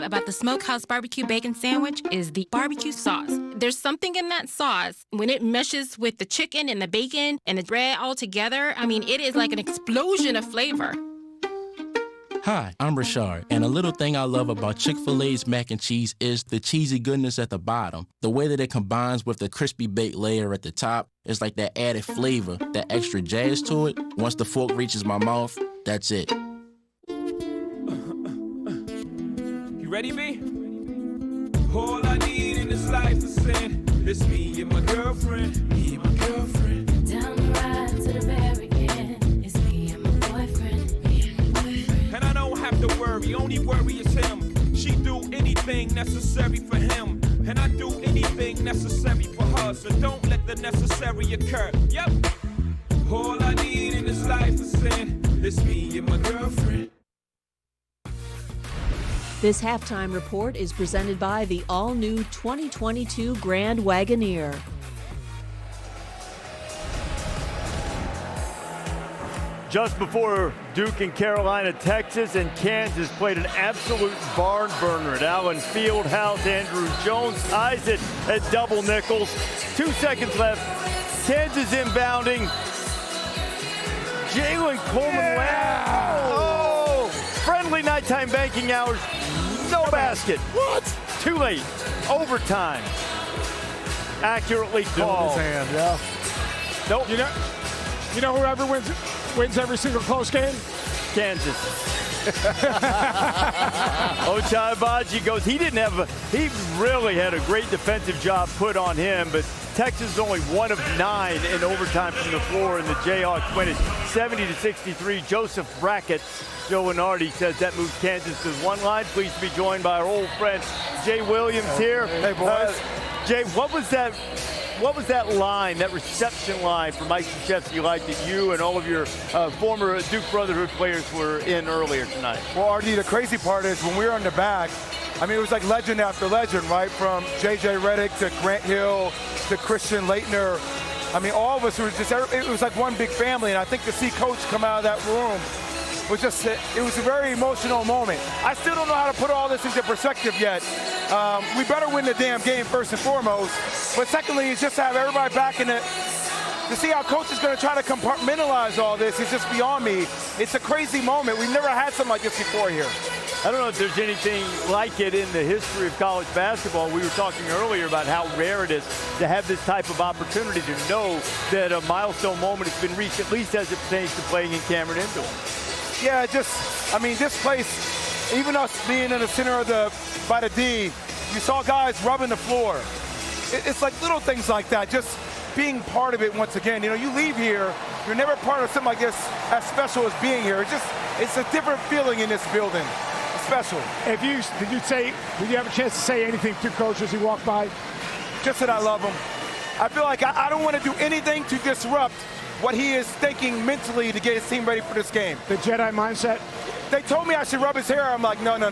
about the Smokehouse Barbecue Bacon Sandwich is the barbecue sauce. There's something in that sauce when it meshes with the chicken and the bacon and the bread all together. I mean, it is like an explosion of flavor. Hi, I'm Rashard, and a little thing I love about Chick-fil-A's mac and cheese is the cheesy goodness at the bottom. The way that it combines with the crispy baked layer at the top is like that added flavor, that extra jazz to it. Once the fork reaches my mouth, that's it. You ready, B? All I need in this life is sin. It's me and my girlfriend. Me and my girlfriend. Down the ride to the very end. It's me and my boyfriend. And I don't have to worry, only worry is him. She do anything necessary for him, and I do anything necessary for her. So don't let the necessary occur. Yep. All I need in this life is sin. It's me and my girlfriend. This halftime report is presented by the all-new 2022 Grand Wagoneer. Just before Duke and Carolina, Texas and Kansas played an absolute barn burner at Allen Fieldhouse. Andrew Jones ties it at double nickels. 2 seconds left. Kansas inbounding. Jalen Coleman. Oh! Friendly nighttime banking hours. No basket. What? Too late. Overtime. Accurately called. His hand, yeah. Nope. You know whoever wins every single close game? Kansas. Ochai Agbaji goes, he really had a great defensive job put on him, but Texas is only 1 of 9 in overtime from the floor, and the Jayhawks win it 70-63. Joseph Brackett, Joe Lenardi says that moves Kansas to the 1 line. Pleased to be joined by our old friend Jay Williams here. Hey, boys. Jay, what was that line, that reception line for Mike Krzyzewski like that you and all of your former Duke Brotherhood players were in earlier tonight? Well, RD, the crazy part is when we were on the back, I mean, it was like legend after legend, right? From J.J. Redick to Grant Hill to Christian Laettner. I mean, all of us were just, it was like one big family. And I think to see Coach come out of that room was just, it was a very emotional moment. I still don't know how to put all this into perspective yet. We better win the damn game first and foremost. But secondly, is just to have everybody back in it. To see how Coach is going to try to compartmentalize all this is just beyond me. It's a crazy moment. We've never had something like this before here. I don't know if there's anything like it in the history of college basketball. We were talking earlier about how rare it is to have this type of opportunity, to know that a milestone moment has been reached, at least as it pertains to playing in Cameron Indoor. Yeah, I mean, this place, even us being in the center of by the D, you saw guys rubbing the floor. It's like little things like that, just being part of it once again. You know, you leave here, you're never part of something like this as special as being here. It's a different feeling in this building. It's special. Did you have a chance to say anything to Coach as he walked by? Just that I love him. I feel like I don't want to do anything to disrupt what he is thinking mentally to get his team ready for this game. The Jedi mindset? They told me I should rub his hair. I'm like, no. not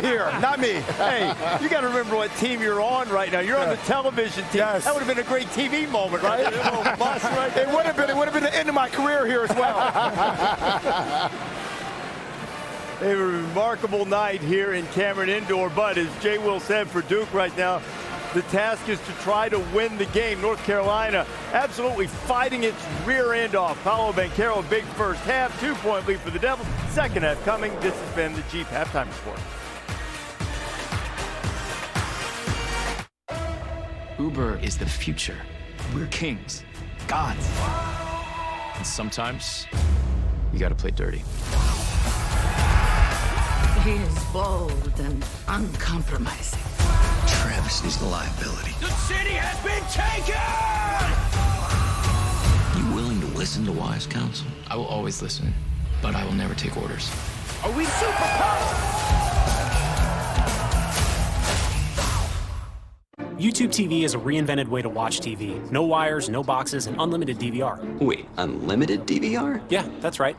here, not me. Hey, you got to remember what team you're on right now. You're on the television team. Yes. That would have been a great TV moment, right? A little bus right there. It would have been the end of my career here as well. A remarkable night here in Cameron Indoor, but as Jay Will said, for Duke right now, the task is to try to win the game. North Carolina absolutely fighting its rear end off. Paolo Banchero, big first half, 2-point lead for the Devils. Second half coming. This has been the Jeep Halftime Report. Uber is the future. We're kings, gods. And sometimes you gotta play dirty. He is bold and uncompromising. Travis is the liability. The city has been taken! You willing to listen to wise counsel? I will always listen, but I will never take orders. Are we superpowers? YouTube TV is a reinvented way to watch TV. No wires, no boxes, and unlimited DVR. Wait, unlimited DVR? Yeah, that's right.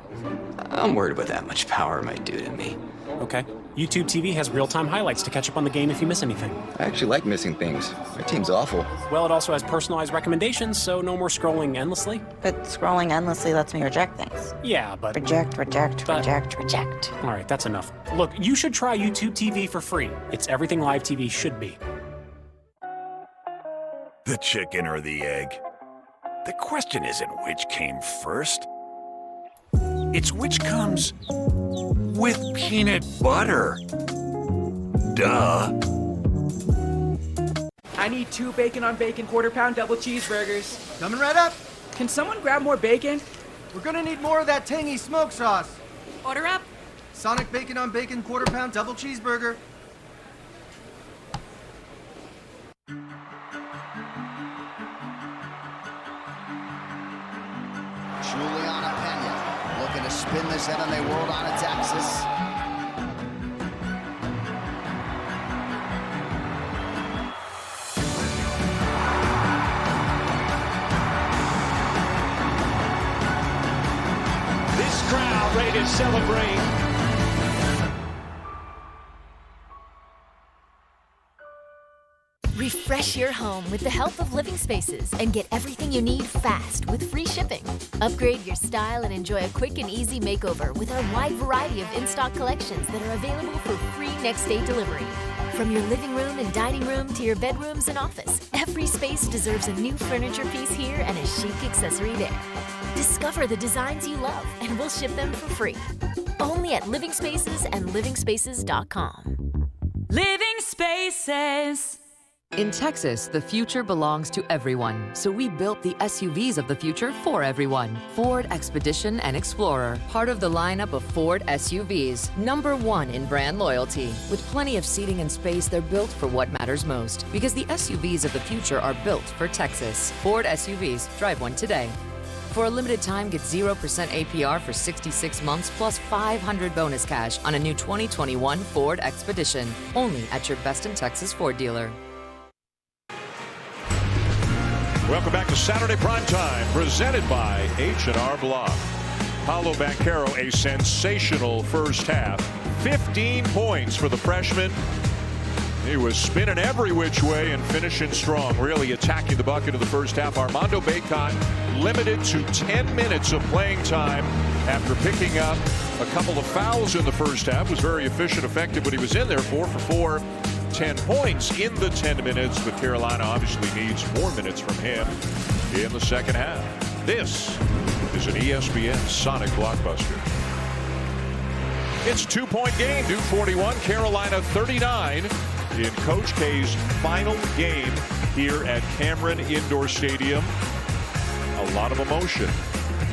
I'm worried about that much power might do to me. okay? YouTube TV has real-time highlights to catch up on the game if you miss anything. I actually like missing things. My team's awful. Well, it also has personalized recommendations, so no more scrolling endlessly. But scrolling endlessly lets me reject things. Yeah, but... Reject. All right, that's enough. Look, you should try YouTube TV for free. It's everything live TV should be. The chicken or the egg? The question isn't which came first. It's which comes with peanut butter. Duh. I need 2 bacon on bacon quarter-pound double cheeseburgers. Coming right up. Can someone grab more bacon? We're gonna need more of that tangy smoke sauce. Order up. Sonic bacon on bacon quarter-pound double cheeseburger. Juliana Pena looking to spin this MMA World on its axis. This crowd ready to celebrate. Refresh your home with the help of Living Spaces and get everything you need fast with free shipping. Upgrade your style and enjoy a quick and easy makeover with our wide variety of in-stock collections that are available for free next-day delivery. From your living room and dining room to your bedrooms and office, every space deserves a new furniture piece here and a chic accessory there. Discover the designs you love and we'll ship them for free. Only at Living Spaces and livingspaces.com. Living Spaces. In Texas, the future belongs to everyone, so we built the SUVs of the future for everyone. Ford Expedition and Explorer, part of the lineup of Ford SUVs, #1 in brand loyalty. With plenty of seating and space, they're built for what matters most, because the SUVs of the future are built for Texas. Ford SUVs, drive one today. For a limited time, get 0% APR for 66 months plus $500 bonus cash on a new 2021 Ford Expedition, only at your Best in Texas Ford dealer. Welcome back to Saturday Prime Time, presented by H&R Block. Paolo Banchero, a sensational first half. 15 points for the freshman. He was spinning every which way and finishing strong, really attacking the bucket of the first half. Armando Bacot limited to 10 minutes of playing time after picking up a couple of fouls in the first half. Was very efficient, effective when he was in there, 4 for 4. 10 points in the 10 minutes, but Carolina obviously needs more minutes from him in the second half. This is an ESPN Sonic Blockbuster. It's a 2-point game, Duke 41, Carolina 39 in Coach K's final game here at Cameron Indoor Stadium. A lot of emotion.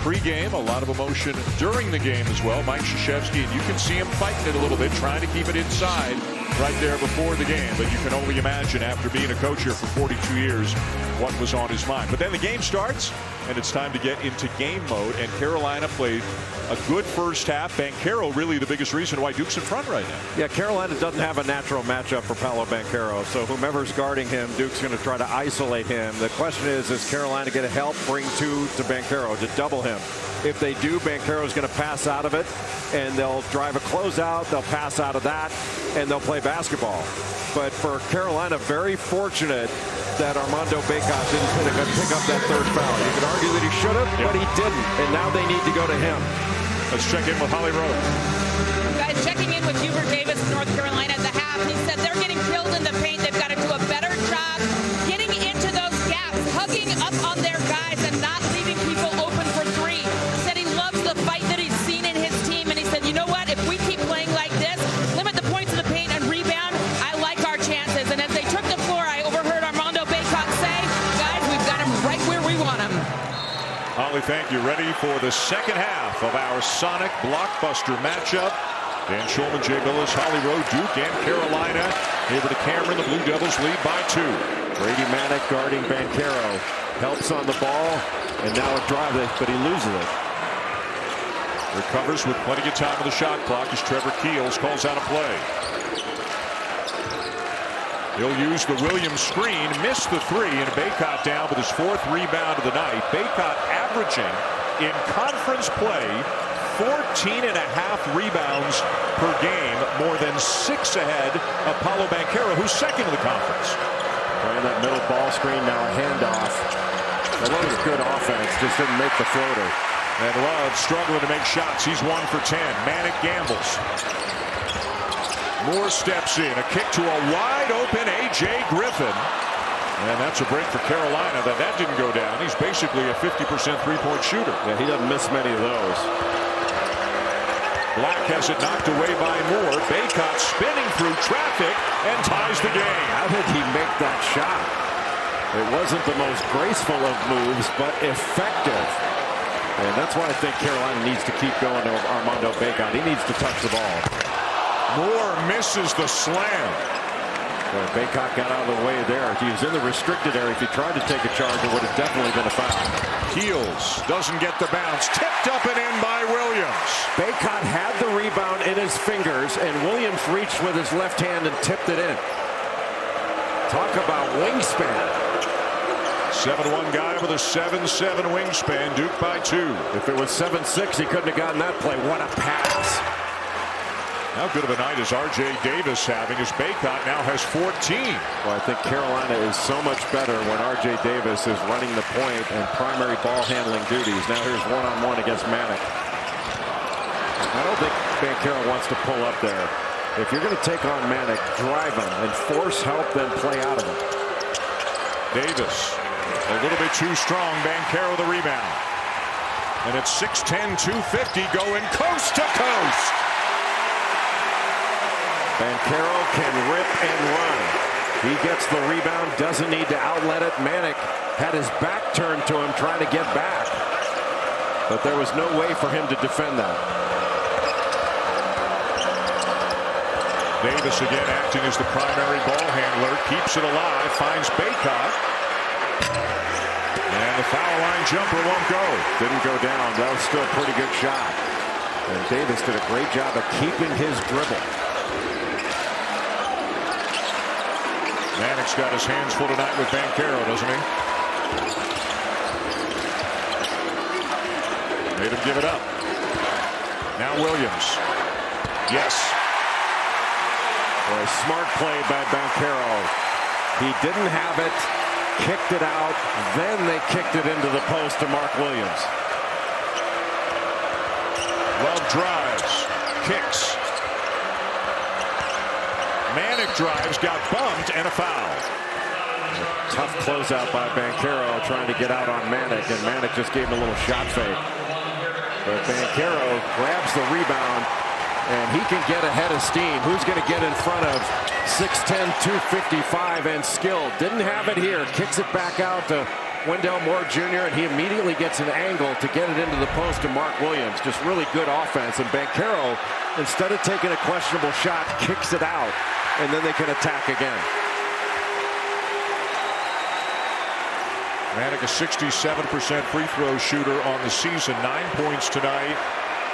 Pre-game, a lot of emotion during the game as well. Mike Krzyzewski, and you can see him fighting it a little bit, trying to keep it inside right there before the game. But you can only imagine, after being a coach here for 42 years, what was on his mind. But then the game starts, and it's time to get into game mode. And Carolina played a good first half. Banchero really the biggest reason why Duke's in front right now. Yeah, Carolina doesn't have a natural matchup for Paolo Banchero. So whomever's guarding him, Duke's going to try to isolate him. The question is Carolina going to help bring 2 to Banchero to double him? If they do, Banchero's going to pass out of it, and they'll drive a closeout, they'll pass out of that, and they'll play basketball. But for Carolina, very fortunate that Armando Bacot didn't pick up that third foul. You could argue that he should have, but he didn't, and now they need to go to him. Let's check in with Holly Rowe. Guys, checking in with Hubert Davis, North Carolina at the half. He said they're getting killed in the paint. They've got to do a better job getting into those gaps, hugging up on their guys and not leaving people open for 3. He said he loves the fight that he's seen in his team, and he said, you know what, if we keep playing like this, limit the points in the paint and rebound, I like our chances. And as they took the floor, I overheard Armando Bacot say, guys, we've got him right where we want him. Holly, thank you. Ready for the second half of our Sonic Blockbuster matchup. Dan Shulman, Jay Billis, Holly Rowe, Duke, and Carolina. Over to Cameron. The Blue Devils lead by 2. Brady Manek guarding Banchero. Helps on the ball, and now a drive, but he loses it. Recovers with plenty of time on the shot clock as Trevor Keels calls out a play. He'll use the Williams screen, missed the 3, and Bacot down with his 4th rebound of the night. Bacot averaging in conference play 14.5 rebounds per game, more than 6 ahead of Paolo Banchero, who's second in the conference. Playing that middle ball screen, now a handoff. That was good offense, just didn't make the floater. And Love struggling to make shots. He's 1 for 10. Manek gambles. Moore steps in. A kick to a wide open A.J. Griffin. And that's a break for Carolina. That didn't go down. He's basically a 50% three-point shooter. Yeah, he doesn't miss many of those. Black has it knocked away by Moore. Bacot spinning through traffic and ties the game. How did he make that shot? It wasn't the most graceful of moves, but effective. And that's why I think Carolina needs to keep going to Armando Bacot. He needs to touch the ball. Moore misses the slam. Well, Bacot got out of the way there. If he was in the restricted area, if he tried to take a charge, it would have definitely been a foul. Keels doesn't get the bounce. Tipped up and in by Williams. Bacot had the rebound in his fingers, and Williams reached with his left hand and tipped it in. Talk about wingspan. 7'1" guy with a 7'7" wingspan. Duke by 2. If it was 7'6", he couldn't have gotten that play. What a pass. How good of a night is R.J. Davis having as Bacot now has 14. Well, I think Carolina is so much better when R.J. Davis is running the point and primary ball handling duties. Now here's one-on-one against Manek. I don't think Banchero wants to pull up there. If you're going to take on Manek, drive him and force help, then play out of him. Davis. A little bit too strong. Banchero the rebound. And it's 6'10", 250 going coast to coast. Banchero can rip and run. He gets the rebound, doesn't need to outlet it. Manek had his back turned to him trying to get back. But there was no way for him to defend that. Davis again acting as the primary ball handler. Keeps it alive. Finds Bacot. And the foul line jumper won't go. Didn't go down. That was still a pretty good shot. And Davis did a great job of keeping his dribble. Manek's got his hands full tonight with Banchero, doesn't he? Made him give it up. Now Williams. Yes. Well, a smart play by Banchero. He didn't have it. Kicked it out, then they kicked it into the post to Mark Williams. Love drives, kicks. Manek drives, got bumped, and a foul. Tough closeout by Banchero trying to get out on Manek, and Manek just gave him a little shot fake. But Banchero grabs the rebound, and he can get ahead of steam. Who's going to get in front of 6'10", 255 and skilled? Didn't have it here. Kicks it back out to Wendell Moore Jr. and he immediately gets an angle to get it into the post to Mark Williams. Just really good offense. And Banchero, instead of taking a questionable shot, kicks it out, and then they can attack again. Manek, a 67% free throw shooter on the season. 9 points tonight,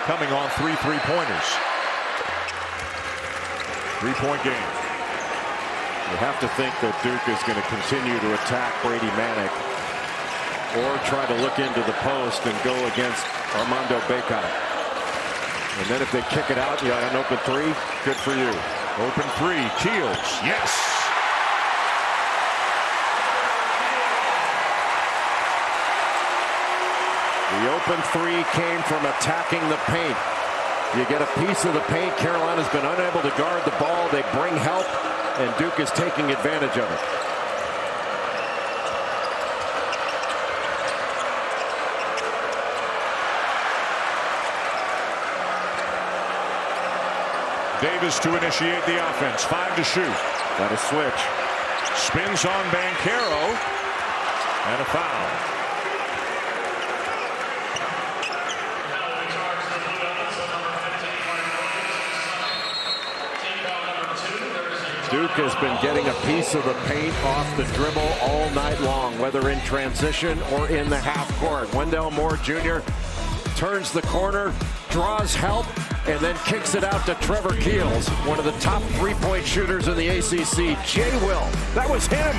coming on 3 3-pointers. 3-point game. You have to think that Duke is going to continue to attack Brady Manek or try to look into the post and go against Armando Bacot. And then if they kick it out, you got an open 3, good for you. Open 3, Keels, yes. The open 3 came from attacking the paint. You get a piece of the paint. Carolina's been unable to guard the ball. They bring help, and Duke is taking advantage of it. Davis to initiate the offense. 5 to shoot. Got a switch. Spins on Banchero. And a foul. Duke has been getting a piece of the paint off the dribble all night long, whether in transition or in the half court. Wendell Moore Jr. turns the corner, draws help, and then kicks it out to Trevor Keels, one of the top three-point shooters in the ACC. Jay Will, that was him.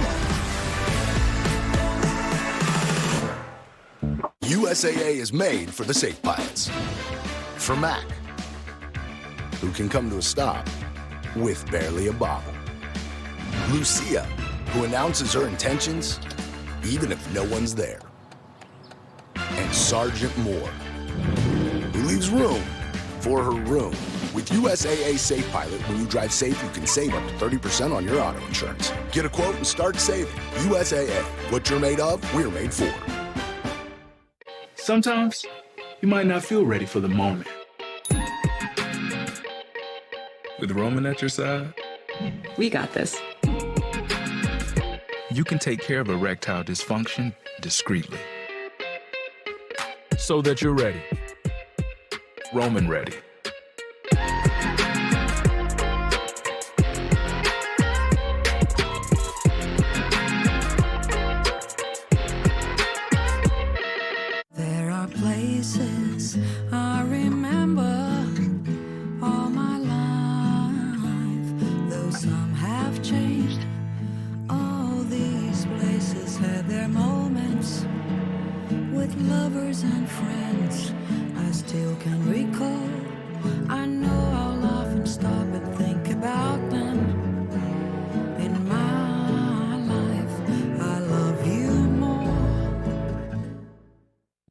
USAA is made for the safe pilots. for Mac, who can come to a stop with barely a bobble. Lucia, who announces her intentions even if no one's there. And Sergeant Moore, who leaves room for her room. With USAA Safe Pilot, when you drive safe, you can save up to 30% on your auto insurance. Get a quote and start saving. USAA, what you're made of, we're made for. Sometimes you might not feel ready for the moment. With Roman at your side, we got this. You can take care of erectile dysfunction discreetly. So that you're ready. Roman ready. There are places I remember all my life, though some have changed. All these places had their moments with lovers and friends I still can recall. I know I'll often stop and think about them. In my life, I love you more.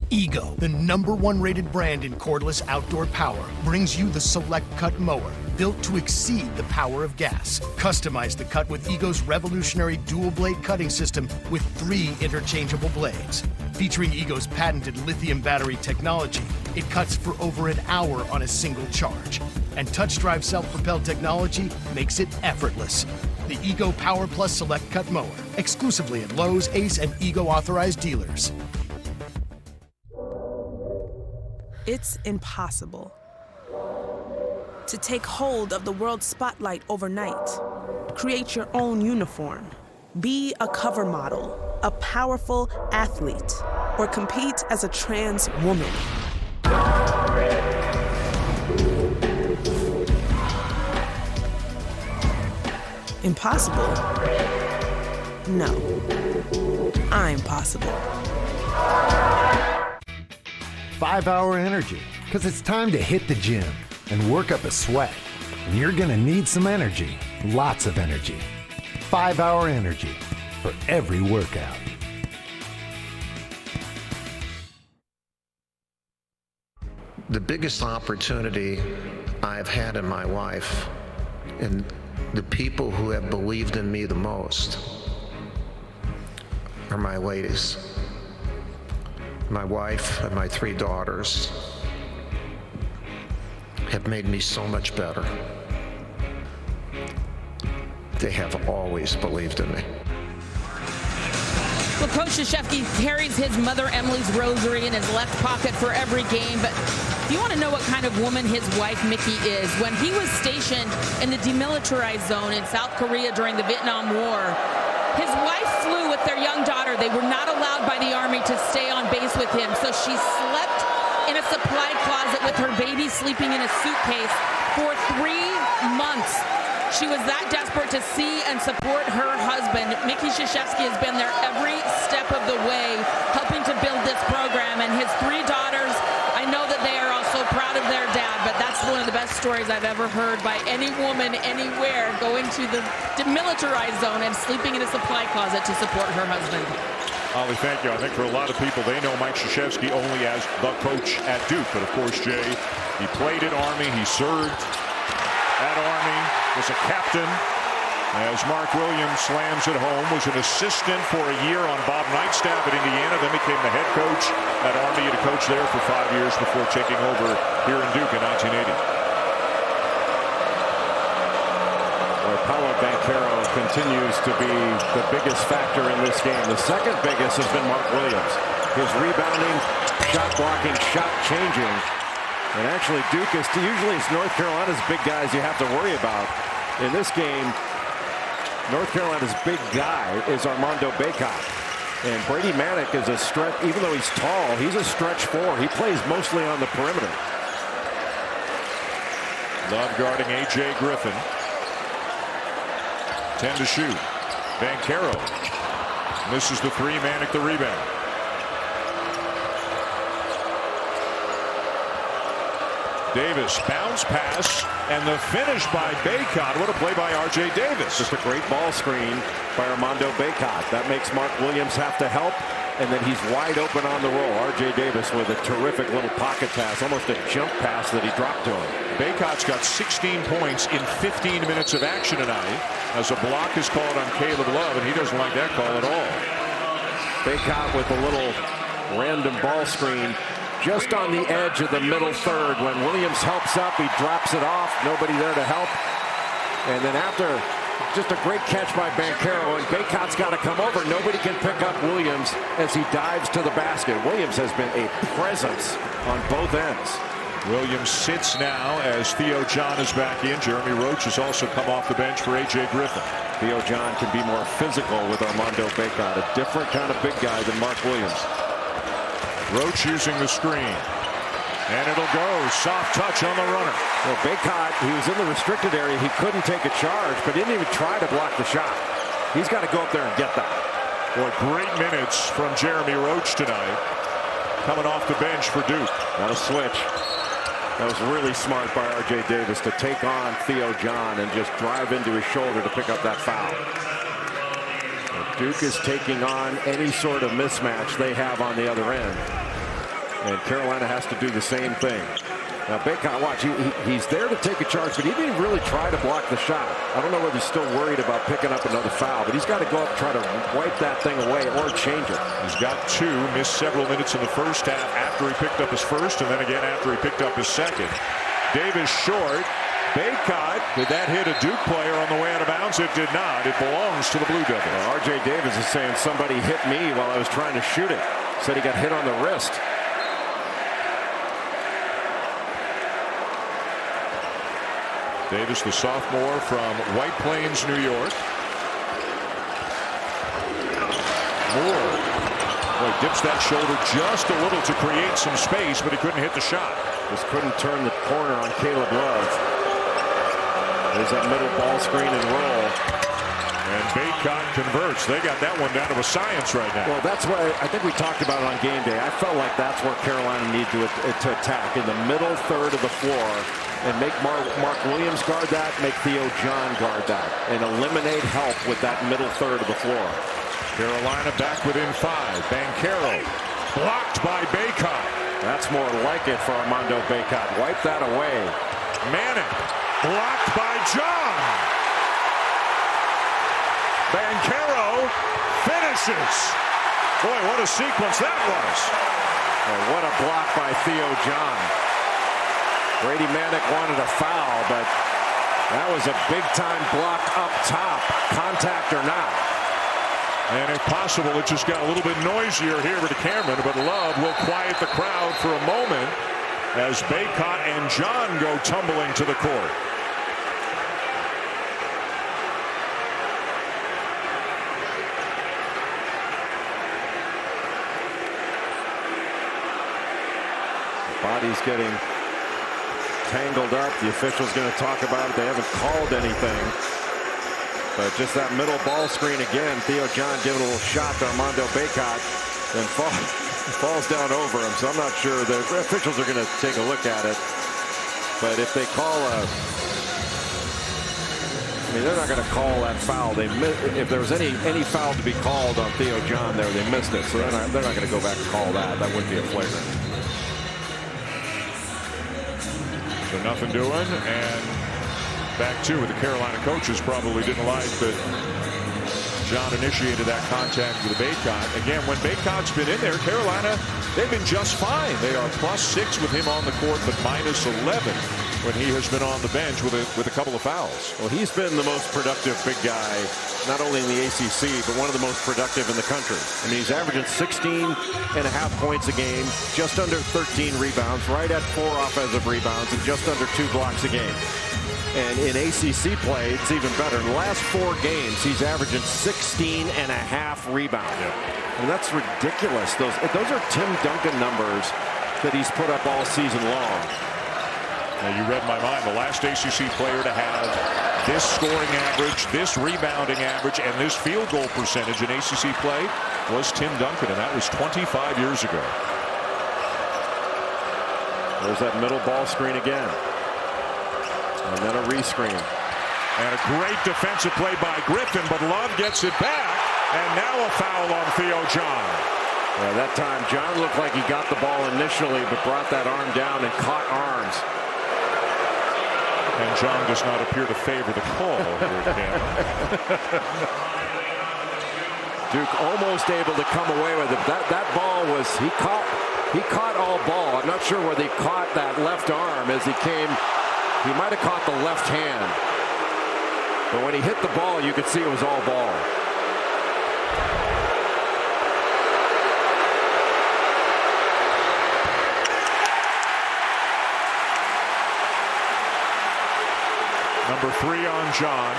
Ego, the #1 rated brand in cordless outdoor power, brings you the Select Cut mower, built to exceed the power of gas. Customize the cut with Ego's revolutionary dual blade cutting system with 3 interchangeable blades. Featuring Ego's patented lithium battery technology, it cuts for over an hour on a single charge. And touch drive self-propelled technology makes it effortless. The Ego Power Plus Select Cut mower, exclusively at Lowe's, Ace, and Ego authorized dealers. It's impossible to take hold of the world spotlight overnight. Create your own uniform. Be a cover model, a powerful athlete, or compete as a trans woman. Impossible? No. I'm possible. 5-Hour Energy, because it's time to hit the gym and work up a sweat. And you're gonna need some energy, lots of energy. 5-Hour Energy for every workout. The biggest opportunity I've had in my life, and the people who have believed in me the most, are my ladies. My wife and my 3 daughters have made me so much better. They have always believed in me. Well, Coach Krzyzewski carries his mother Emily's rosary in his left pocket for every game, but if you want to know what kind of woman his wife Mickey is, when he was stationed in the demilitarized zone in South Korea during the Vietnam War, his wife flew with their young daughter. They were not allowed by the Army to stay on base with him, so she slept in a supply closet with her baby sleeping in a suitcase for 3 months. She was that desperate to see and support her husband. Mickey Krzyzewski has been there every step of the way, helping to build this program. And his 3 daughters, I know that they are also proud of their dad, but that's one of the best stories I've ever heard by any woman anywhere, going to the demilitarized zone and sleeping in a supply closet to support her husband. Ollie, thank you. I think for a lot of people, they know Mike Krzyzewski only as the coach at Duke. But of course, Jay, he played at Army, he served at Army, was a captain, as Mark Williams slams it home, was an assistant for a year on Bob Knight's staff at Indiana, then became the head coach at Army. He had coached there for 5 years before taking over here in Duke in 1980. Where Paolo Banchero continues to be the biggest factor in this game. The second biggest has been Mark Williams. His rebounding, shot blocking, shot changing. And actually, Duke is usually it's North Carolina's big guys you have to worry about. In this game, North Carolina's big guy is Armando Bacot. And Brady Manick is a stretch, even though he's tall, he's a stretch 4. He plays mostly on the perimeter. Love guarding A.J. Griffin. 10 to shoot. Banchero misses the 3, Manick the rebound. Davis, bounce pass, and the finish by Bacot. What a play by R.J. Davis. Just a great ball screen by Armando Bacot. That makes Mark Williams have to help, and then he's wide open on the roll. R.J. Davis with a terrific little pocket pass, almost a jump pass that he dropped to him. Bacot's got 16 points in 15 minutes of action tonight, as a block is called on Caleb Love, and he doesn't like that call at all. Bacot with a little random ball screen just on the edge of the middle third. When Williams helps up, he drops it off. Nobody there to help. And then after, just a great catch by Banchero, and Bacot's got to come over. Nobody can pick up Williams as he dives to the basket. Williams has been a presence on both ends. Williams sits now as Theo John is back in. Jeremy Roach has also come off the bench for A.J. Griffin. Theo John can be more physical with Armando Bacot, a different kind of big guy than Mark Williams. Roach using the screen. And it'll go. Soft touch on the runner. Well, Bacot, he was in the restricted area. He couldn't take a charge, but he didn't even try to block the shot. He's got to go up there and get that. Boy, great minutes from Jeremy Roach tonight. Coming off the bench for Duke. What a switch. That was really smart by R.J. Davis to take on Theo John and just drive into his shoulder to pick up that foul. Duke is taking on any sort of mismatch they have on the other end. And Carolina has to do the same thing. Now, Bacot, watch, he's there to take a charge, but he didn't really try to block the shot. I don't know whether he's still worried about picking up another foul, but he's got to go up and try to wipe that thing away or change it. He's got two, missed several minutes in the first half after he picked up his first, and then again after he picked up his second. Davis short. Bacot, did that hit a Duke player on the way out of bounds? It did not. It belongs to the Blue Devils. Well, R.J. Davis is saying somebody hit me while I was trying to shoot it. Said he got hit on the wrist. Davis, the sophomore from White Plains, New York. Moore. Boy, dips that shoulder just a little to create some space, but he couldn't hit the shot. Just couldn't turn the corner on Caleb Love. There's that middle ball screen and roll. And Bacot converts. They got that one down to a science right now. Well, that's what I think we talked about it on game day. I felt like that's where Carolina needed to attack, in the middle third of the floor, and make Mark Williams guard that, make Theo John guard that, and eliminate help with that middle third of the floor. Carolina back within 5. Banchero blocked by Bacot. That's more like it for Armando Bacot. Wipe that away. Manning blocked by John. Banchero finishes. Boy, what a sequence that was. Oh, what a block by Theo John. Brady Manek wanted a foul, but that was a big-time block up top, contact or not. And if possible, it just got a little bit noisier here with Cameron, but Love will quiet the crowd for a moment as Bacot and John go tumbling to the court. Body's getting tangled up. The official's going to talk about it. They haven't called anything. But just that middle ball screen again. Theo John giving a little shot to Armando Bacot. Then falls down over him. So I'm not sure. The officials are going to take a look at it. But if they call a... I mean, they're not going to call that foul. If there was any foul to be called on Theo John there, they missed it. So they're not going to go back and call that. That wouldn't be a flagrant. So nothing doing, and back two with the Carolina coaches probably didn't like that John initiated that contact with Bacot. Again, when Bacot's been in there, Carolina, they've been just fine. They are +6 with him on the court, but -11 when he has been on the bench with a couple of fouls. Well, he's been the most productive big guy, not only in the ACC, but one of the most productive in the country. I mean, he's averaging 16.5 points a game, just under 13 rebounds, right at 4 offensive rebounds, and just under 2 blocks a game. And in ACC play, it's even better. In the last 4 games, he's averaging 16.5 rebounds. Yeah. And that's ridiculous. Those are Tim Duncan numbers that he's put up all season long. Now, you read my mind. The last ACC player to have this scoring average, this rebounding average, and this field goal percentage in ACC play was Tim Duncan, and that was 25 years ago. There's that middle ball screen again. And then a rescreen. And a great defensive play by Griffin, but Love gets it back. And now a foul on Theo John. Yeah, that time John looked like he got the ball initially, but brought that arm down and caught arms. And John does not appear to favor the call here, Cam. Duke almost able to come away with it. That ball was, he caught all ball. I'm not sure whether he caught that left arm as he came. He might have caught the left hand. But when he hit the ball, you could see it was all ball. Number 3 on John.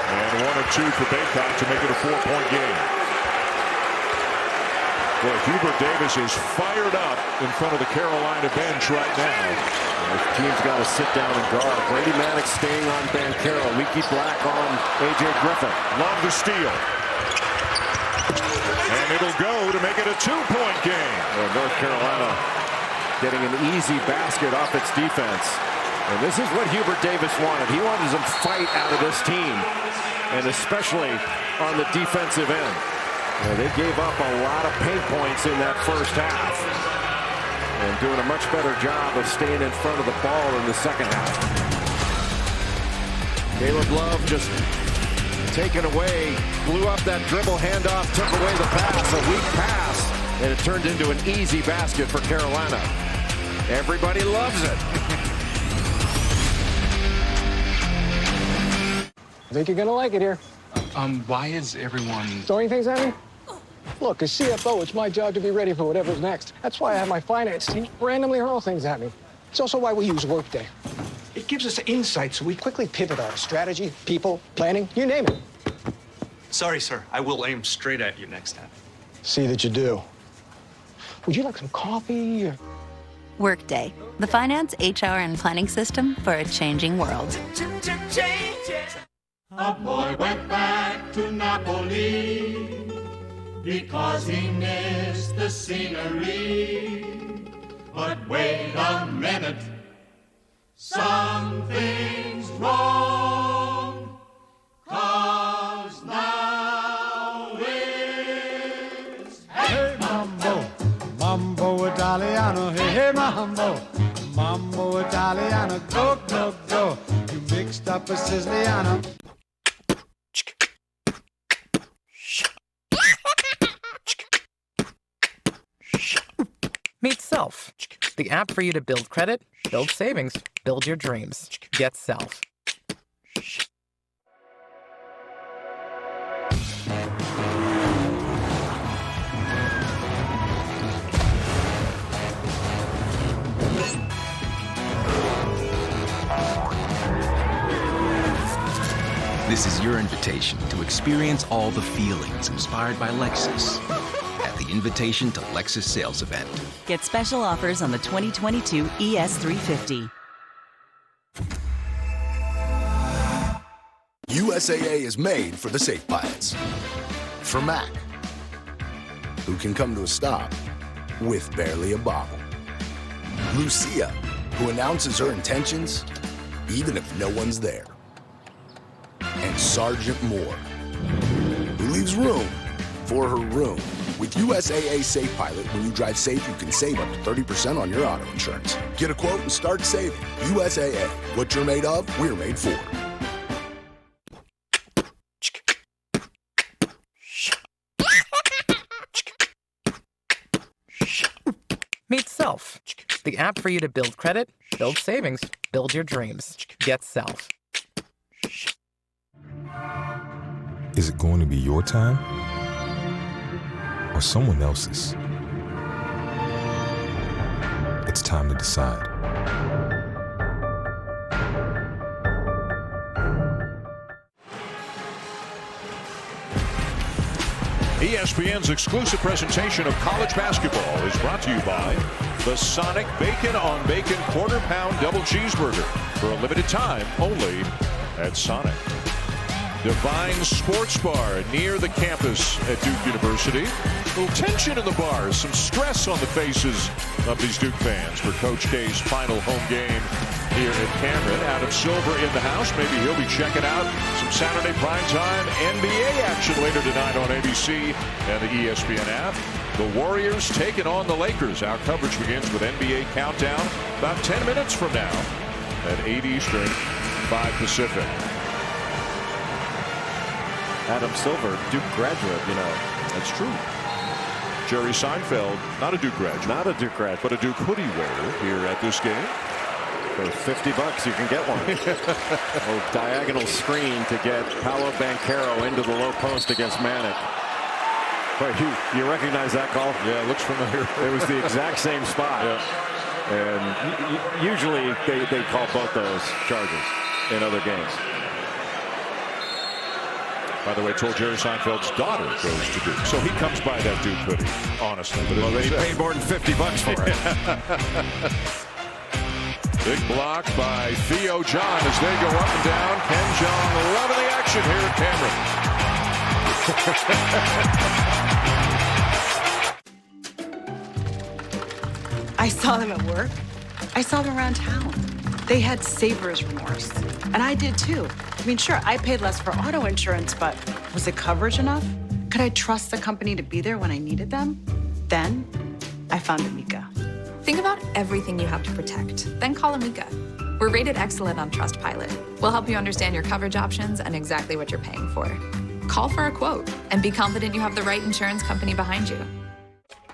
And 1 or 2 for Baycott to make it a 4-point game. Boy, Hubert Davis is fired up in front of the Carolina bench right now. The team's got to sit down and guard. Brady Maddox staying on Banchero. Leaky Black on A.J. Griffin. Love the steal. And it'll go to make it a 2-point game. Well, North Carolina getting an easy basket off its defense. And this is what Hubert Davis wanted. He wanted some fight out of this team, and especially on the defensive end. They gave up a lot of paint points in that first half, and doing a much better job of staying in front of the ball in the second half. Caleb Love just taken away, blew up that dribble handoff, took away the pass, a weak pass, and it turned into an easy basket for Carolina. Everybody loves it. I think you're gonna like it here. Why is everyone throwing things at me? Look, as CFO, it's my job to be ready for whatever's next. That's why I have my finance team randomly hurl things at me. It's also why we use Workday. It gives us insight, so we quickly pivot our strategy, people, planning, you name it. Sorry, sir. I will aim straight at you next time. See that you do. Would you like some coffee? Workday, the finance, HR, and planning system for a changing world. A boy went back to Napoli because he missed the scenery. But wait a minute, something's wrong, 'cause now it's hey mambo, mambo Italiano, hey mambo, mambo Italiano, go, go, go, you mixed up a Siciliano. Meet Self, the app for you to build credit, build savings, build your dreams. Get Self. This is your invitation to experience all the feelings inspired by Lexus at the Invitation to Lexus sales event. Get special offers on the 2022 ES350. USAA is made for the safe pilots. For Mac, who can come to a stop with barely a bobble. Lucia, who announces her intentions even if no one's there. And Sergeant Moore, who leaves room for her room. With USAA Safe Pilot, when you drive safe, you can save up to 30% on your auto insurance. Get a quote and start saving. USAA, what you're made of, we're made for. Meet Self, the app for you to build credit, build savings, build your dreams. Get Self. Is it going to be your time or someone else's? It's time to decide. ESPN's exclusive presentation of college basketball is brought to you by the Sonic Bacon on Bacon Quarter Pound Double Cheeseburger. For a limited time only at Sonic. Divine Sports Bar near the campus at Duke University. A little tension in the bars, some stress on the faces of these Duke fans for Coach K's final home game here at Cameron. Adam Silver in the house. Maybe he'll be checking out some Saturday primetime NBA action later tonight on ABC and the ESPN app. The Warriors taking on the Lakers. Our coverage begins with NBA Countdown about 10 minutes from now at 8 Eastern, 5 Pacific. Adam Silver, Duke graduate, you know. That's true. Jerry Seinfeld, not a Duke graduate. Not a Duke graduate. But a Duke hoodie wearer here at this game. For $50 you can get one. A diagonal screen to get Paolo Banchero into the low post against Manic. But you recognize that call? Yeah, it looks familiar. It was the exact same spot. Yeah. And usually they call both those charges in other games. By the way, told Jerry Seinfeld's daughter goes to Duke. So he comes by that Duke hoodie, honestly. But well, they paid more than $50 for it. Big block by Theo John as they go up and down. Ken Jeong loving the action here at Cameron. I saw them at work. I saw them around town. They had savor's remorse. And I did too. I mean, sure, I paid less for auto insurance, but was the coverage enough? Could I trust the company to be there when I needed them? Then I found Amica. Think about everything you have to protect, then call Amica. We're rated excellent on Trustpilot. We'll help you understand your coverage options and exactly what you're paying for. Call for a quote and be confident you have the right insurance company behind you.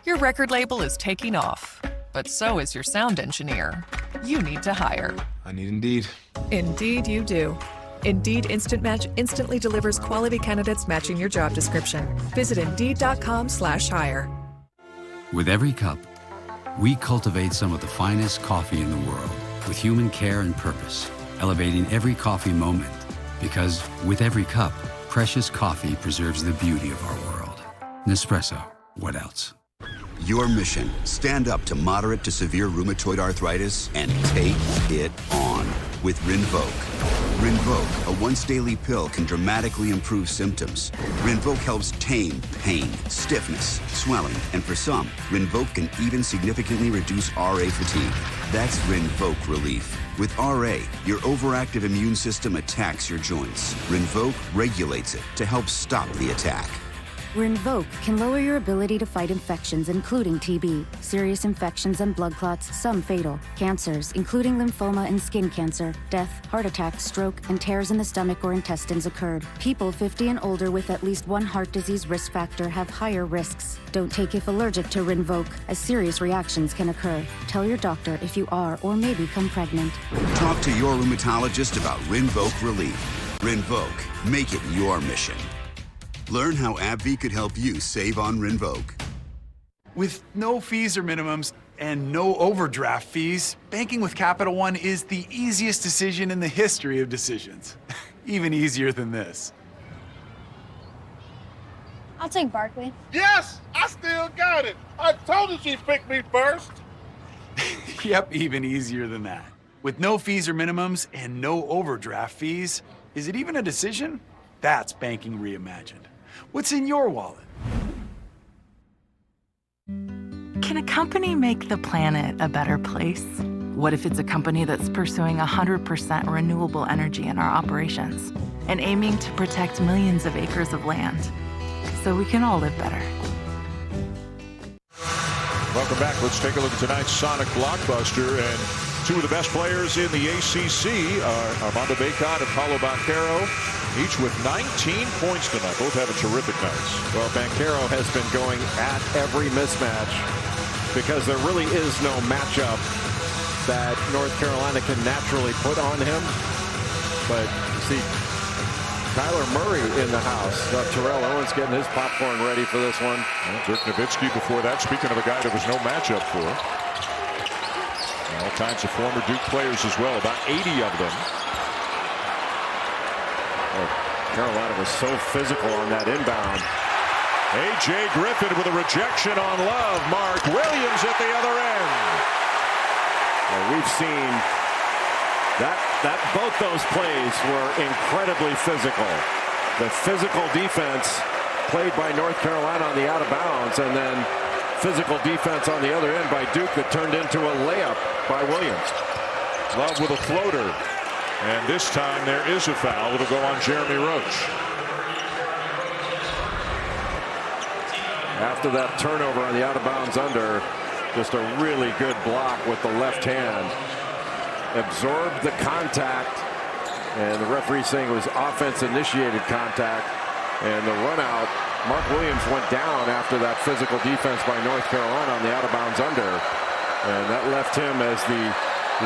Your record label is taking off, but so is your sound engineer. You need to hire. I need Indeed. Indeed you do. Indeed Instant Match instantly delivers quality candidates matching your job description. Visit Indeed.com/hire. With every cup, we cultivate some of the finest coffee in the world with human care and purpose, elevating every coffee moment. Because with every cup, precious coffee preserves the beauty of our world. Nespresso, what else? Your mission, stand up to moderate to severe rheumatoid arthritis and take it on with Rinvoq. Rinvoq, a once-daily pill, can dramatically improve symptoms. Rinvoq helps tame pain, stiffness, swelling, and for some, Rinvoq can even significantly reduce RA fatigue. That's Rinvoq relief. With RA, your overactive immune system attacks your joints. Rinvoq regulates it to help stop the attack. Rinvoq can lower your ability to fight infections, including TB, serious infections and blood clots, some fatal, cancers, including lymphoma and skin cancer, death, heart attack, stroke, and tears in the stomach or intestines occurred. People 50 and older with at least one heart disease risk factor have higher risks. Don't take if allergic to Rinvoq, as serious reactions can occur. Tell your doctor if you are or may become pregnant. Talk to your rheumatologist about Rinvoq relief. Rinvoq, make it your mission. Learn how AbbVie could help you save on Rinvoq. With no fees or minimums and no overdraft fees, banking with Capital One is the easiest decision in the history of decisions. Even easier than this. I'll take Barkley. Yes, I still got it. I told her she'd pick me first. Yep, even easier than that. With no fees or minimums and no overdraft fees, is it even a decision? That's banking reimagined. What's in your wallet? Can a company make the planet a better place? What if it's a company that's pursuing 100% renewable energy in our operations and aiming to protect millions of acres of land so we can all live better? Welcome back. Let's take a look at tonight's Sonic Blockbuster. And two of the best players in the ACC are Armando Bacot and Paolo Banchero, each with 19 points tonight. Both having terrific nights. Well, Banchero has been going at every mismatch because there really is no matchup that North Carolina can naturally put on him. But you see Kyler Murray in the house. Terrell Owens getting his popcorn ready for this one. Well, Dirk Nowitzki before that, speaking of a guy there was no matchup for. And all kinds of former Duke players as well, about 80 of them. Oh, Carolina was so physical on that inbound. A.J. Griffin with a rejection on Love. Mark Williams at the other end. Well, we've seen that both those plays were incredibly physical. The physical defense played by North Carolina on the out of bounds, and then physical defense on the other end by Duke that turned into a layup by Williams. Love with a floater. And this time there is a foul. It'll go on Jeremy Roach. After that turnover on the out of bounds under, just a really good block with the left hand. Absorbed the contact, and the referee saying it was offense initiated contact, and the run out. Mark Williams went down after that physical defense by North Carolina on the out of bounds under, and that left him as the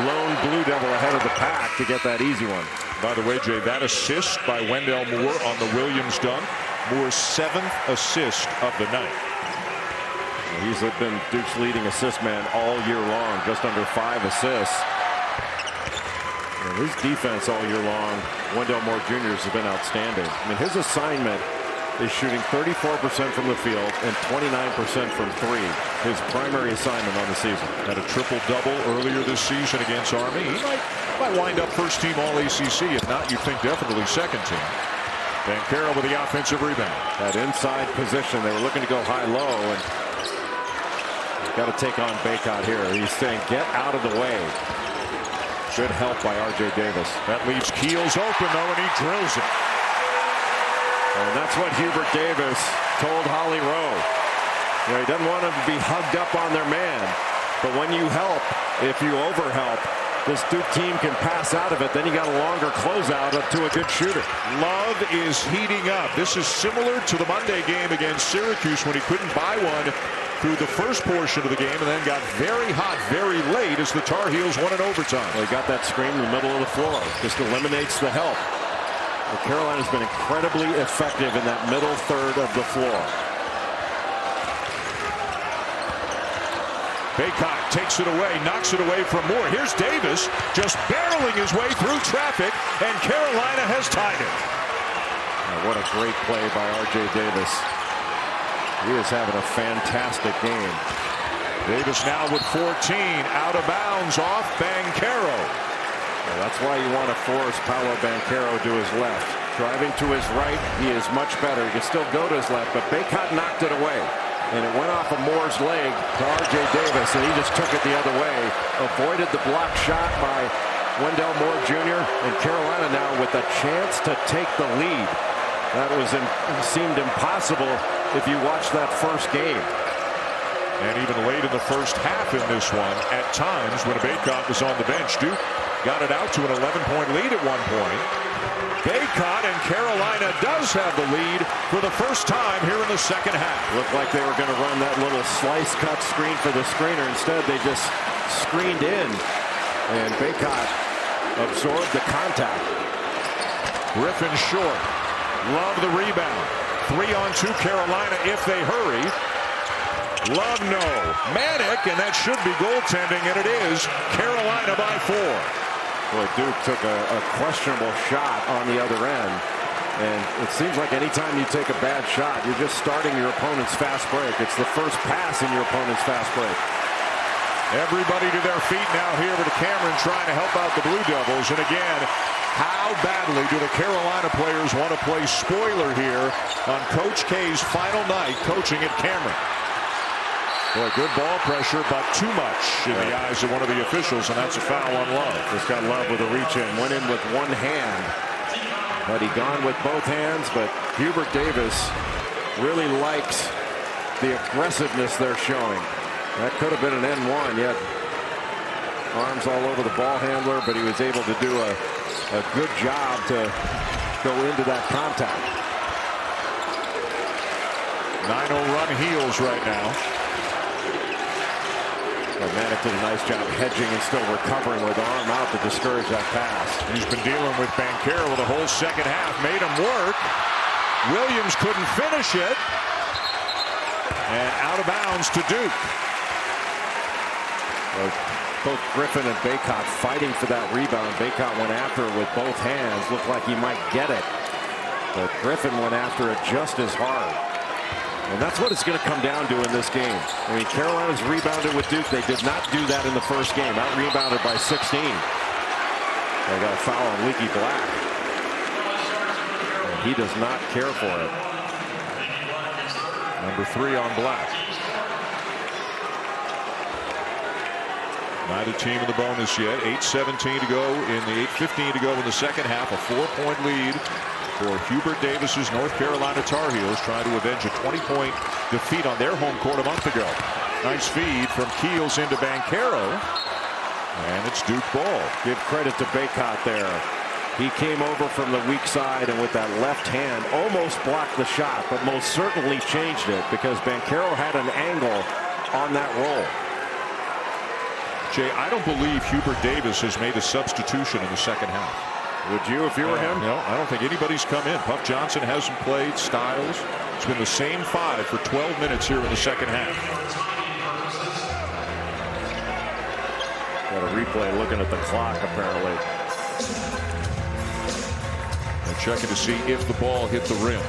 lone Blue Devil ahead of the pack to get that easy one. By the way, Jay, that assist by Wendell Moore on the Williams dunk, Moore's 7th assist of the night. He's been Duke's leading assist man all year long, just under 5 assists. And his defense all year long, Wendell Moore Jr. has been outstanding. I mean, his assignment is shooting 34% from the field and 29% from 3. His primary assignment on the season. Had a triple-double earlier this season against Army. He might wind up first team All-ACC. If not, you think definitely second team. Banchero with the offensive rebound. That inside position, they were looking to go high-low, and got to take on Bacot here. He's saying, get out of the way. Good help by R.J. Davis. That leaves Keels open, though, and he drills it. And that's what Hubert Davis told Holly Rowe. You know, he doesn't want them to be hugged up on their man. But when you help, if you overhelp, this Duke team can pass out of it. Then you got a longer closeout up to a good shooter. Love is heating up. This is similar to the Monday game against Syracuse when he couldn't buy one through the first portion of the game and then got very hot very late as the Tar Heels won in overtime. Well, he got that screen in the middle of the floor. Just eliminates the help. Well, Carolina's been incredibly effective in that middle third of the floor. Bacot takes it away, knocks it away from Moore. Here's Davis just barreling his way through traffic, and Carolina has tied it. Oh, what a great play by R.J. Davis. He is having a fantastic game. Davis now with 14, out of bounds off Banchero. Well, that's why you want to force Paolo Banchero to his left. Driving to his right, he is much better. He can still go to his left, but Bacot knocked it away. And it went off of Moore's leg to R.J. Davis, and he just took it the other way. Avoided the block shot by Wendell Moore Jr. And Carolina now with a chance to take the lead. That seemed impossible if you watched that first game. And even late in the first half in this one, at times when Bacot was on the bench, Duke got it out to an 11-point lead at one point. Bacot, and Carolina does have the lead for the first time here in the second half. Looked like they were going to run that little slice cut screen for the screener. Instead, they just screened in, and Bacot absorbed the contact. Griffin short. Love the rebound. 3-on-2 Carolina if they hurry. Love no. Manic, and that should be goaltending, and it is. Carolina by 4. Boy, Duke took a questionable shot on the other end. And it seems like anytime you take a bad shot, you're just starting your opponent's fast break. It's the first pass in your opponent's fast break. Everybody to their feet now here with Cameron trying to help out the Blue Devils. And again, how badly do the Carolina players want to play spoiler here on Coach K's final night coaching at Cameron? Boy, good ball pressure, but too much in the eyes of one of the officials, and that's a foul on Love. Just got Love with a reach in. Went in with one hand. But he gone with both hands, but Hubert Davis really likes the aggressiveness they're showing. That could have been an N1. He had arms all over the ball handler, but he was able to do a good job to go into that contact. 9-0 run Heels right now. Manic did a nice job hedging and still recovering with arm out to discourage that pass. He's been dealing with Banchero the whole second half. Made him work. Williams couldn't finish it. And out of bounds to Duke. Both Griffin and Bacot fighting for that rebound. Bacot went after it with both hands. Looked like he might get it. But Griffin went after it just as hard. And that's what it's going to come down to in this game. I mean, Carolina's rebounded with Duke. They did not do that in the first game. Out-rebounded by 16. They got a foul on Leaky Black. And he does not care for it. Number 3 on Black. Neither team in the bonus yet. 8:17 to go in the 8:15 to go in the second half. A 4-point lead for Hubert Davis's North Carolina Tar Heels, trying to avenge a 20-point defeat on their home court a month ago. Nice feed from Keels into Banchero. And it's Duke ball. Give credit to Bacot there. He came over from the weak side and with that left hand almost blocked the shot, but most certainly changed it because Banchero had an angle on that roll. Jay, I don't believe Hubert Davis has made a substitution in the second half. Would you if you were him? No, I don't think anybody's come in. Puff Johnson hasn't played. Styles. It's been the same 5 for 12 minutes here in the second half. Got a replay looking at the clock, apparently. They're checking to see if the ball hit the rim.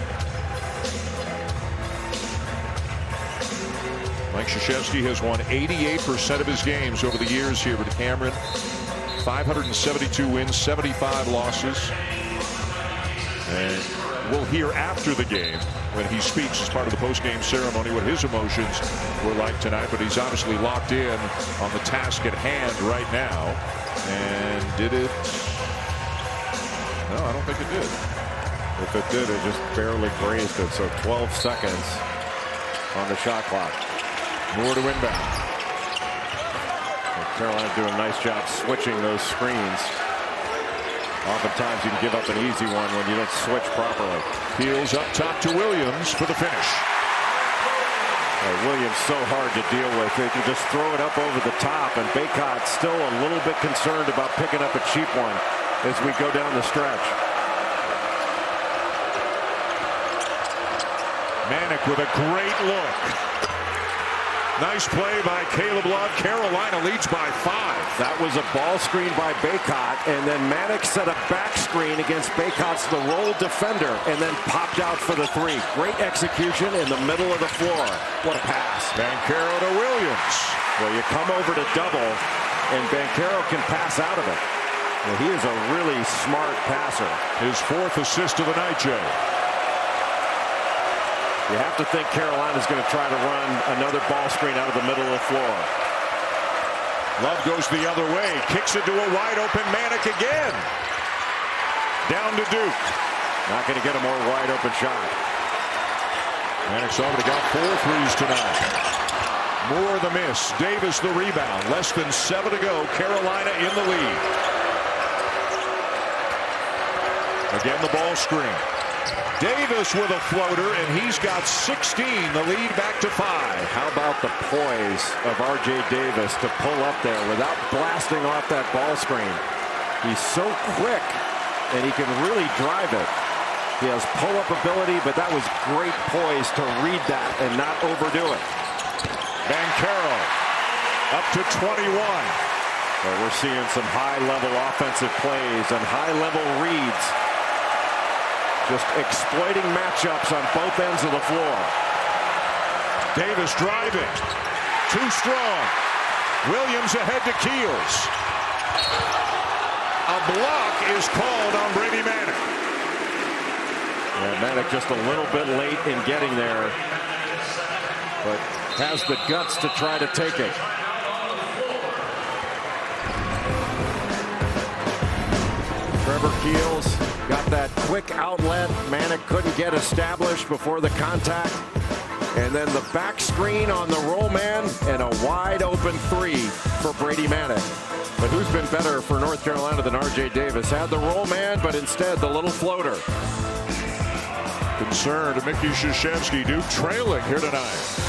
Mike Krzyzewski has won 88% of his games over the years here with Cameron. 572 wins, 75 losses. And we'll hear after the game when he speaks as part of the post-game ceremony what his emotions were like tonight. But he's obviously locked in on the task at hand right now. And did it? No, I don't think it did. If it did, it just barely grazed it. So 12 seconds on the shot clock. Moore to inbound. Carolina doing a nice job switching those screens. Oftentimes you can give up an easy one when you don't switch properly. Keels up top to Williams for the finish. Williams so hard to deal with. They can just throw it up over the top, and Bacot still a little bit concerned about picking up a cheap one as we go down the stretch. Manek with a great look. Nice play by Caleb Love. Carolina leads by 5. That was a ball screen by Bacot, and then Manek set a back screen against Bacot's the roll defender, and then popped out for the 3. Great execution in the middle of the floor. What a pass. Banchero to Williams. Well, you come over to double, and Banchero can pass out of it. Well, he is a really smart passer. His 4th assist of the night, Joe. You have to think Carolina's going to try to run another ball screen out of the middle of the floor. Love goes the other way, kicks it to a wide open Manek again. Down to Duke. Not going to get a more wide open shot. Manek's already got 4 threes tonight. Moore the miss, Davis the rebound. Less than 7 to go, Carolina in the lead. Again the ball screen. Davis with a floater, and he's got 16. The lead back to 5. How about the poise of R.J. Davis to pull up there without blasting off that ball screen? He's so quick, and he can really drive it. He has pull-up ability, but that was great poise to read that and not overdo it. Banchero up to 21. Well, we're seeing some high-level offensive plays and high-level reads. Just exploiting matchups on both ends of the floor. Davis driving. Too strong. Williams ahead to Keels. A block is called on Brady Manek. Yeah, Manek just a little bit late in getting there, but has the guts to try to take it. Trevor Keels got that quick outlet. Manek couldn't get established before the contact. And then the back screen on the roll man and a wide open 3 for Brady Manek. But who's been better for North Carolina than R.J. Davis? Had the roll man, but instead the little floater. Concern to Mickey Krzyzewski. Duke trailing here tonight.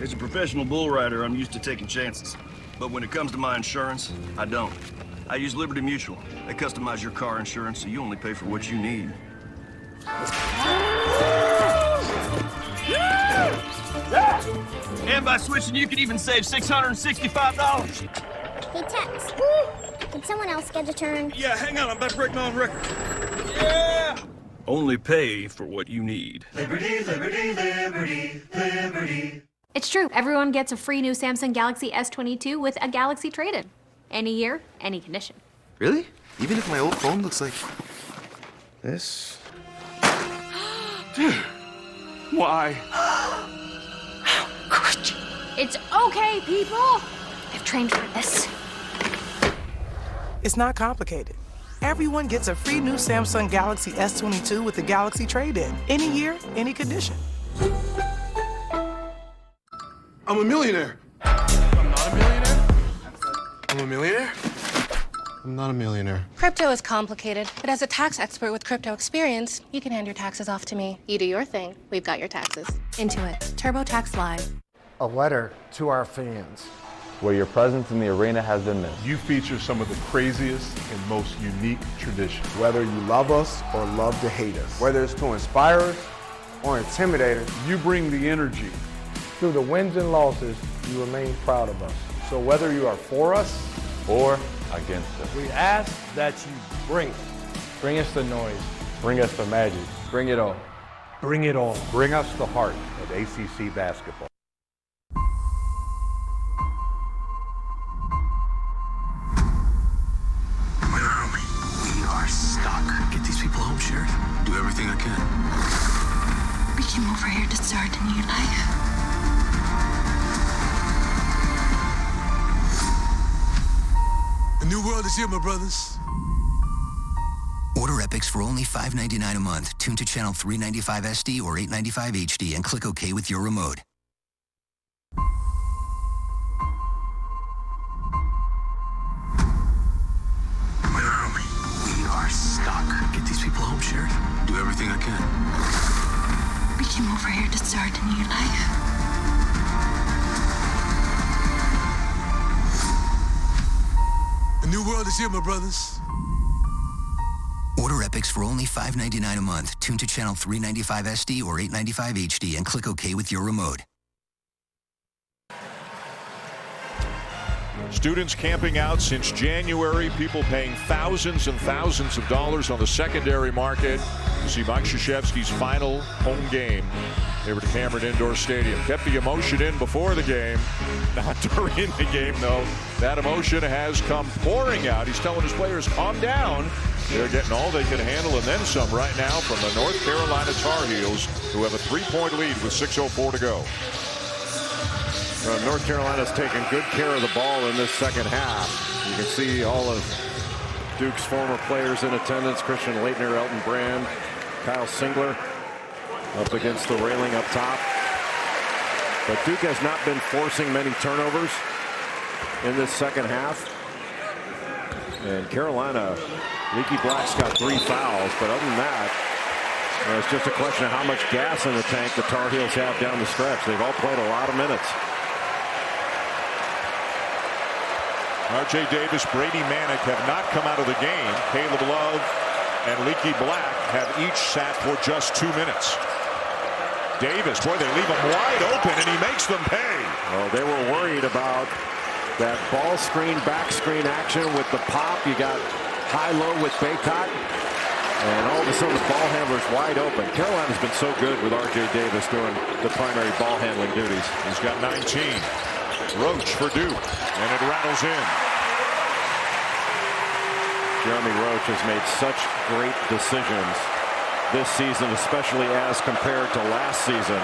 As a professional bull rider, I'm used to taking chances. But when it comes to my insurance, I don't. I use Liberty Mutual. They customize your car insurance so you only pay for what you need. And by switching, you could even save $665. Hey, Tex. Can someone else get a turn? Yeah, hang on. I'm about to break my own record. Yeah! Only pay for what you need. Liberty, liberty, liberty, liberty. It's true. Everyone gets a free new Samsung Galaxy S22 with a Galaxy trade-in. Any year, any condition. Really? Even if my old phone looks like this? Dude, why? How could you? It's okay, people. I've trained for this. It's not complicated. Everyone gets a free new Samsung Galaxy S22 with the Galaxy trade-in. Any year, any condition. I'm a millionaire. I'm not a millionaire? I'm a millionaire? I'm not a millionaire. Crypto is complicated, but as a tax expert with crypto experience, you can hand your taxes off to me. You do your thing, we've got your taxes. Intuit, TurboTax Live. A letter to our fans. Where your presence in the arena has been missed. You feature some of the craziest and most unique traditions. Whether you love us or love to hate us. Whether it's to inspire us or intimidate us. You bring the energy. Through the wins and losses, you remain proud of us. So whether you are for us or against us, we ask that you bring us. Bring us the noise. Bring us the magic. Bring it all. Bring it all. Bring us the heart of ACC basketball. Where are we? We are stuck. Get these people home, Sheriff. Do everything I can. We came over here to start a new life. A new world is here, my brothers. Order Epics for only $5.99 a month. Tune to channel 395 SD or 895 HD and click OK with your remote. Where are we? We are stuck. Get these people home, Sheriff. Do everything I can. We came over here to start a new life. A new world is here, my brothers. Order Epics for only $5.99 a month. Tune to channel 395 SD or 895 HD and click OK with your remote. Students camping out since January, people paying thousands and thousands of dollars on the secondary market to see Mike Krzyzewski's final home game here at Cameron Indoor Stadium. Kept the emotion in before the game, not during the game though. That emotion has come pouring out. He's telling his players, calm down. They're getting all they can handle and then some right now from the North Carolina Tar Heels, who have a 3-point lead with 6:04 to go. North Carolina's taken good care of the ball in this second half. You can see all of Duke's former players in attendance. Christian Laettner, Elton Brand, Kyle Singler up against the railing up top. But Duke has not been forcing many turnovers in this second half. And Carolina, Leaky Black's got 3 fouls, but other than that, it's just a question of how much gas in the tank the Tar Heels have down the stretch. They've all played a lot of minutes. R.J. Davis, Brady Manick have not come out of the game. Caleb Love and Leaky Black have each sat for just 2 minutes. Davis, boy, they leave him wide open, and he makes them pay. Oh, they were worried about that ball screen, back screen action with the pop. You got high-low with Baycott, and all of a sudden the ball handler's wide open. Carolina's been so good with R.J. Davis doing the primary ball handling duties. He's got 19. Roach for Duke, and it rattles in. Jeremy Roach has made such great decisions this season, especially as compared to last season.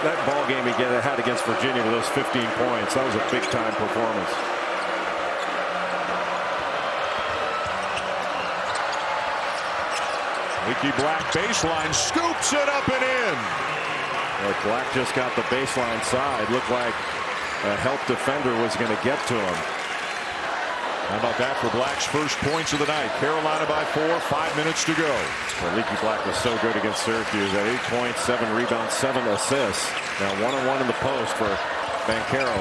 That ball game he had against Virginia with those 15 points, that was a big-time performance. Leaky Black baseline, scoops it up and in. Well, Black just got the baseline side. Looked like a help defender was going to get to him. How about that for Black's first points of the night? Carolina by 4, 5 minutes to go. Well, Leaky Black was so good against Syracuse at 8 points, 7 rebounds, 7 assists. Now 1-on-1 in the post for Banchero.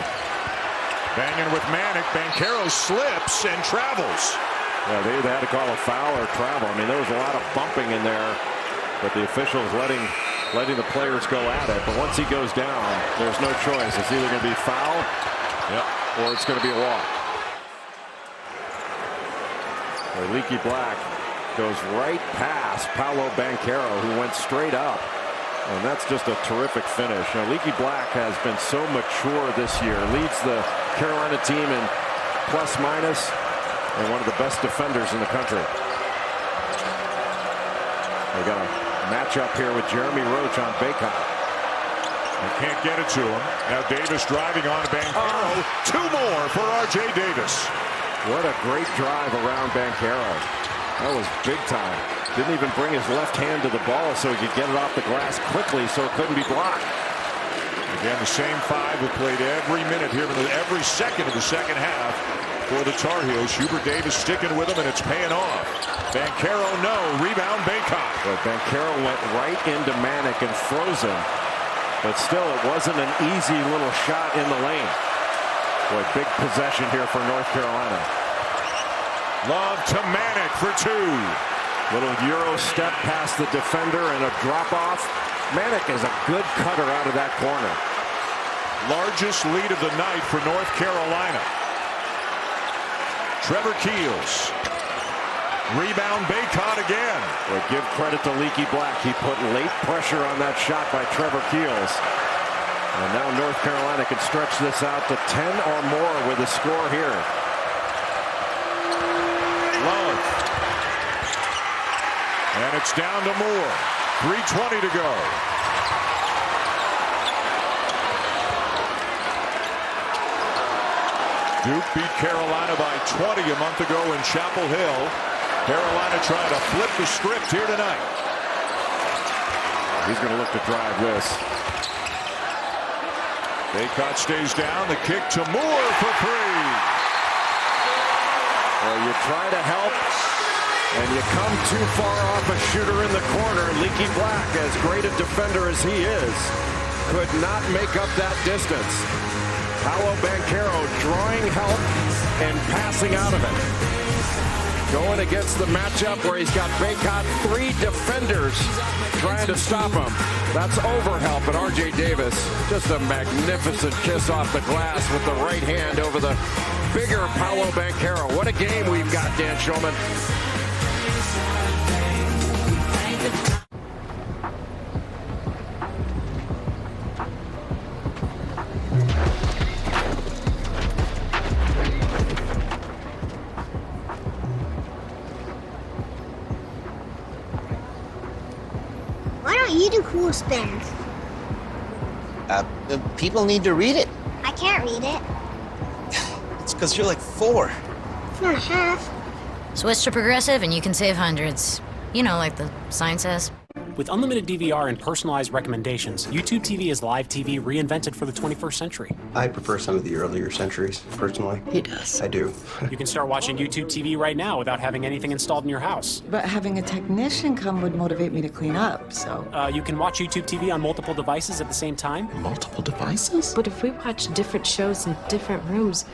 Banging with Manick. Banchero slips and travels. Yeah, they either had to call a foul or travel. I mean, there was a lot of bumping in there, but the officials letting the players go at it. But once he goes down, there's no choice. It's either going to be foul, or it's going to be a walk. Where Leaky Black goes right past Paolo Banchero, who went straight up. And that's just a terrific finish. Now, Leaky Black has been so mature this year. Leads the Carolina team in plus minus, and one of the best defenders in the country. They got a matchup here with Jeremy Roach on Bacot. They can't get it to him. Now Davis driving on Banchero. Two more for R.J. Davis. What a great drive around Banchero. That was big time. Didn't even bring his left hand to the ball so he could get it off the glass quickly so it couldn't be blocked. Again, the same five who played every minute here, every second of the second half for the Tar Heels. Hubert Davis sticking with him, and it's paying off. Banchero, no. Rebound, Bacot. But Banchero went right into Manick and froze him. But still, it wasn't an easy little shot in the lane. Boy, big possession here for North Carolina. Love to Manick for two. Little Euro step past the defender and a drop-off. Manick is a good cutter out of that corner. Largest lead of the night for North Carolina. Trevor Keels. Rebound, Bacot again. Well, give credit to Leaky Black. He put late pressure on that shot by Trevor Keels. And now North Carolina can stretch this out to 10 or more with a score here. Love. And it's down to Moore. 3:20 to go. Duke beat Carolina by 20 a month ago in Chapel Hill. Carolina trying to flip the script here tonight. He's going to look to drive this. Bacot stays down. The kick to Moore for three. Well, you try to help, and you come too far off a shooter in the corner. Leaky Black, as great a defender as he is, could not make up that distance. Paolo Banchero drawing help and passing out of it. Going against the matchup where he's got Bacot, three defenders trying to stop him. That's overhelp, and R.J. Davis, just a magnificent kiss off the glass with the right hand over the bigger Paolo Banchero. What a game we've got, Dan Shulman. Why don't you do cool spins? People need to read it. I can't read it. It's because you're like 4. It's not half. Switch to Progressive and you can save hundreds. You know, like the sign says. With unlimited DVR and personalized recommendations, YouTube TV is live TV reinvented for the 21st century. I prefer some of the earlier centuries, personally. He does. I do. You can start watching YouTube TV right now without having anything installed in your house. But having a technician come would motivate me to clean up, so... You can watch YouTube TV on multiple devices at the same time. Multiple devices? But if we watch different shows in different rooms,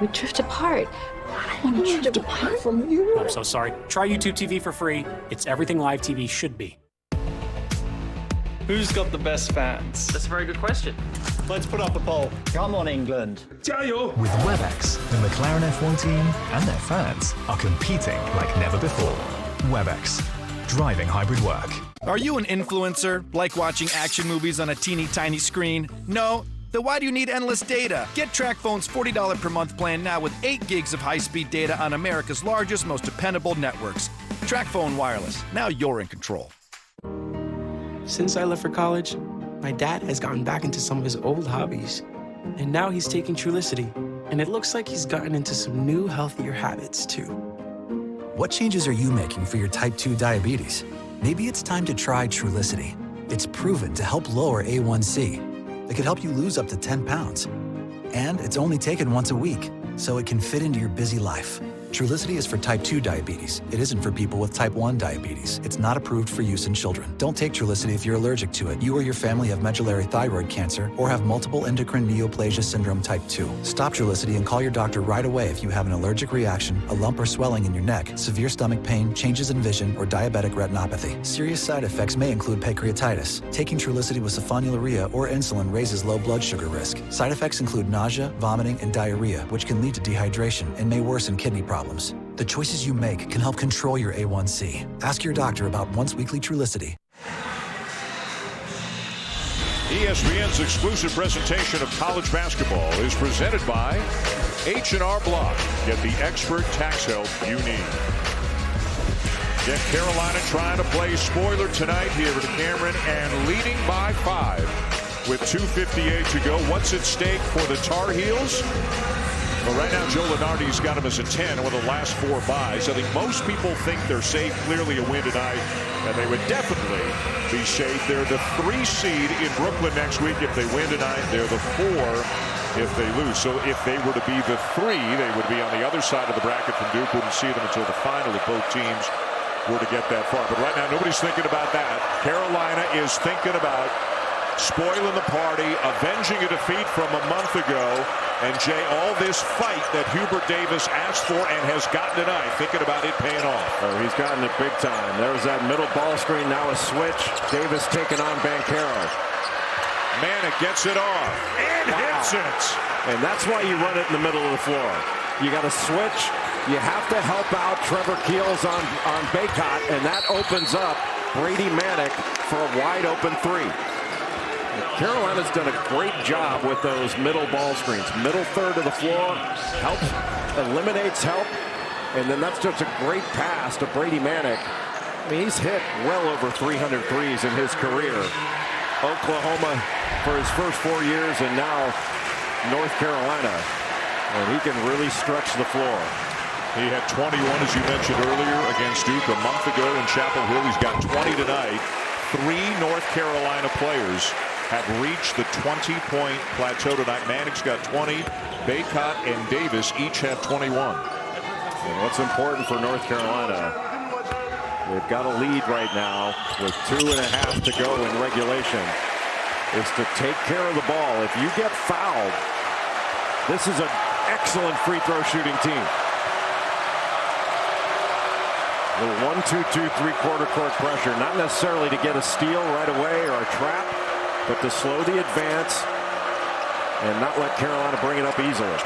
we drift apart. I don't want to drift apart from you. I'm so sorry. Try YouTube TV for free. It's everything live TV should be. Who's got the best fans? That's a very good question. Let's put up a poll. Come on, England. With WebEx, the McLaren F1 team and their fans are competing like never before. WebEx, driving hybrid work. Are you an influencer? Like watching action movies on a teeny tiny screen? No? Then why do you need endless data? Get TracFone's $40 per month plan now with 8 gigs of high-speed data on America's largest, most dependable networks. TracFone Wireless. Now you're in control. Since I left for college, my dad has gotten back into some of his old hobbies. And now he's taking Trulicity. And it looks like he's gotten into some new, healthier habits, too. What changes are you making for your type 2 diabetes? Maybe it's time to try Trulicity. It's proven to help lower A1C. It could help you lose up to 10 pounds. And it's only taken once a week, so it can fit into your busy life. Trulicity is for type 2 diabetes. It isn't for people with type 1 diabetes. It's not approved for use in children. Don't take Trulicity if you're allergic to it, you or your family have medullary thyroid cancer, or have multiple endocrine neoplasia syndrome type 2. Stop Trulicity and call your doctor right away if you have an allergic reaction, a lump or swelling in your neck, severe stomach pain, changes in vision, or diabetic retinopathy. Serious side effects may include pancreatitis. Taking Trulicity with sulfonylurea or insulin raises low blood sugar risk. Side effects include nausea, vomiting, and diarrhea, which can lead to dehydration and may worsen kidney problems. The choices you make can help control your A1C. Ask your doctor about once-weekly Trulicity. ESPN's exclusive presentation of college basketball is presented by H&R Block. Get the expert tax help you need. Get Carolina trying to play spoiler tonight here at Cameron and leading by 5 with 2:58 to go. What's at stake for the Tar Heels? Well, right now, Joe Lunardi's got them as a 10 with the last 4 buys. I think most people think they're safe. Clearly a win tonight, and they would definitely be safe. They're the 3 seed in Brooklyn next week. If they win tonight, they're the 4 if they lose. So if they were to be the 3, they would be on the other side of the bracket from Duke. Wouldn't see them until the final if both teams were to get that far. But right now, nobody's thinking about that. Carolina is thinking about spoiling the party, avenging a defeat from a month ago. And Jay, all this fight that Hubert Davis asked for and has gotten tonight, thinking about it paying off. Oh, he's gotten it big time. There's that middle ball screen, now a switch. Davis taking on Banchero. Manek gets it off and hits it. And that's why you run it in the middle of the floor. You got to switch. You have to help out Trevor Keels on Bacot, and that opens up Brady Manek for a wide open 3. Carolina's done a great job with those middle ball screens. Middle third of the floor, helps, eliminates help, and then that's just a great pass to Brady Manek. I mean, he's hit well over 300 threes in his career. Oklahoma for his first 4 years, and now North Carolina. And he can really stretch the floor. He had 21, as you mentioned earlier, against Duke a month ago in Chapel Hill. He's got 20 tonight. 3 North Carolina players have reached the 20-point plateau tonight. Manek's got 20. Bacot and Davis each have 21. And what's important for North Carolina, they've got a lead right now with 2.5 to go in regulation, is to take care of the ball. If you get fouled, this is an excellent free throw shooting team. The 1-2-2 3/4 court pressure, not necessarily to get a steal right away or a trap, but to slow the advance and not let Carolina bring it up easily.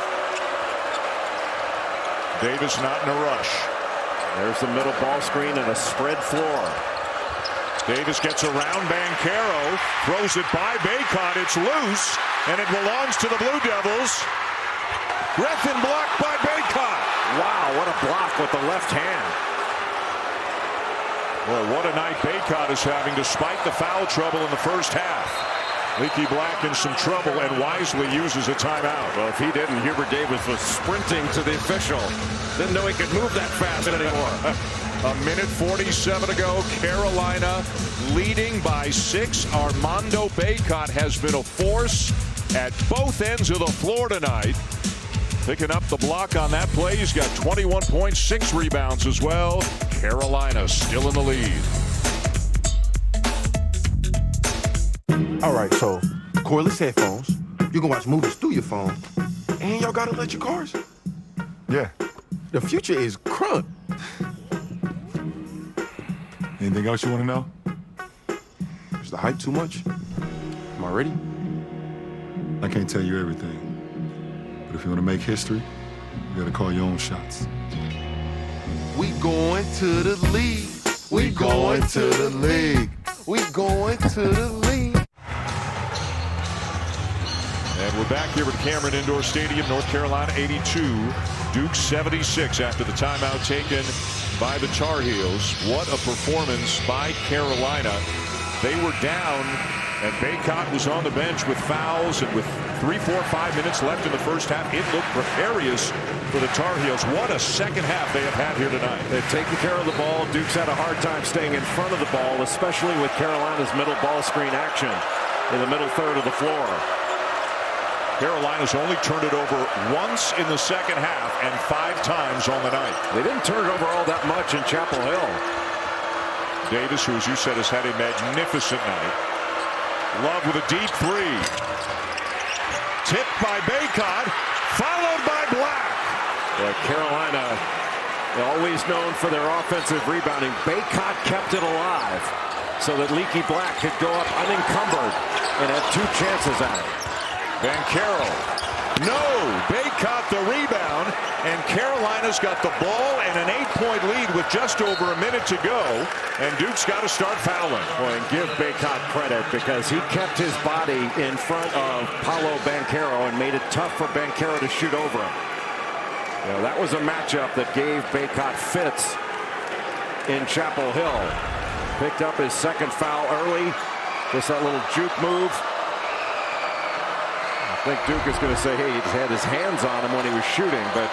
Davis not in a rush. There's the middle ball screen and a spread floor. Davis gets around Banchero, throws it by Bacot. It's loose, and it belongs to the Blue Devils. Griffin blocked by Bacot. Wow, what a block with the left hand. Well, what a night Bacot is having despite the foul trouble in the first half. Leaky Black in some trouble and wisely uses a timeout. Well, if he didn't, Hubert Davis was sprinting to the official. Didn't know he could move that fast anymore. A minute 47 to go. Carolina leading by 6. Armando Bacot has been a force at both ends of the floor tonight. Picking up the block on that play. He's got 21 points, 6 rebounds as well. Carolina still in the lead. All right, so cordless headphones. You can watch movies through your phone. And y'all got electric cars. Yeah. The future is crunk. Anything else you want to know? Is the hype too much? Am I ready? I can't tell you everything. But if you want to make history, you got to call your own shots. We going to the league. We going to the league. We going to the league. And we're back here at Cameron Indoor Stadium. North Carolina 82, Duke 76 after the timeout taken by the Tar Heels. What a performance by Carolina. They were down, and Bacot was on the bench with fouls, and with 3, 4, 5 minutes left in the first half, it looked precarious for the Tar Heels. What a second half they have had here tonight. They've taken care of the ball. Duke's had a hard time staying in front of the ball, especially with Carolina's middle ball screen action in the middle third of the floor. Carolina's only turned it over once in the second half and 5 times on the night. They didn't turn it over all that much in Chapel Hill. Davis, who, as you said, has had a magnificent night. Love with a deep 3. Tipped by Bacot, followed by Black. Yeah, Carolina, always known for their offensive rebounding. Bacot kept it alive so that Leaky Black could go up unencumbered and had 2 chances at it. Banchero No, Bacot the rebound, and Carolina's got the ball and an 8-point lead with just over a minute to go, and Duke's got to start fouling. Boy, and give Bacot credit because he kept his body in front of Paolo Banchero and made it tough for Banchero to shoot over him. You know, that was a matchup that gave Bacot fits in Chapel Hill. Picked up his second foul early. Just that little juke move. I think Duke is going to say, hey, he had his hands on him when he was shooting, but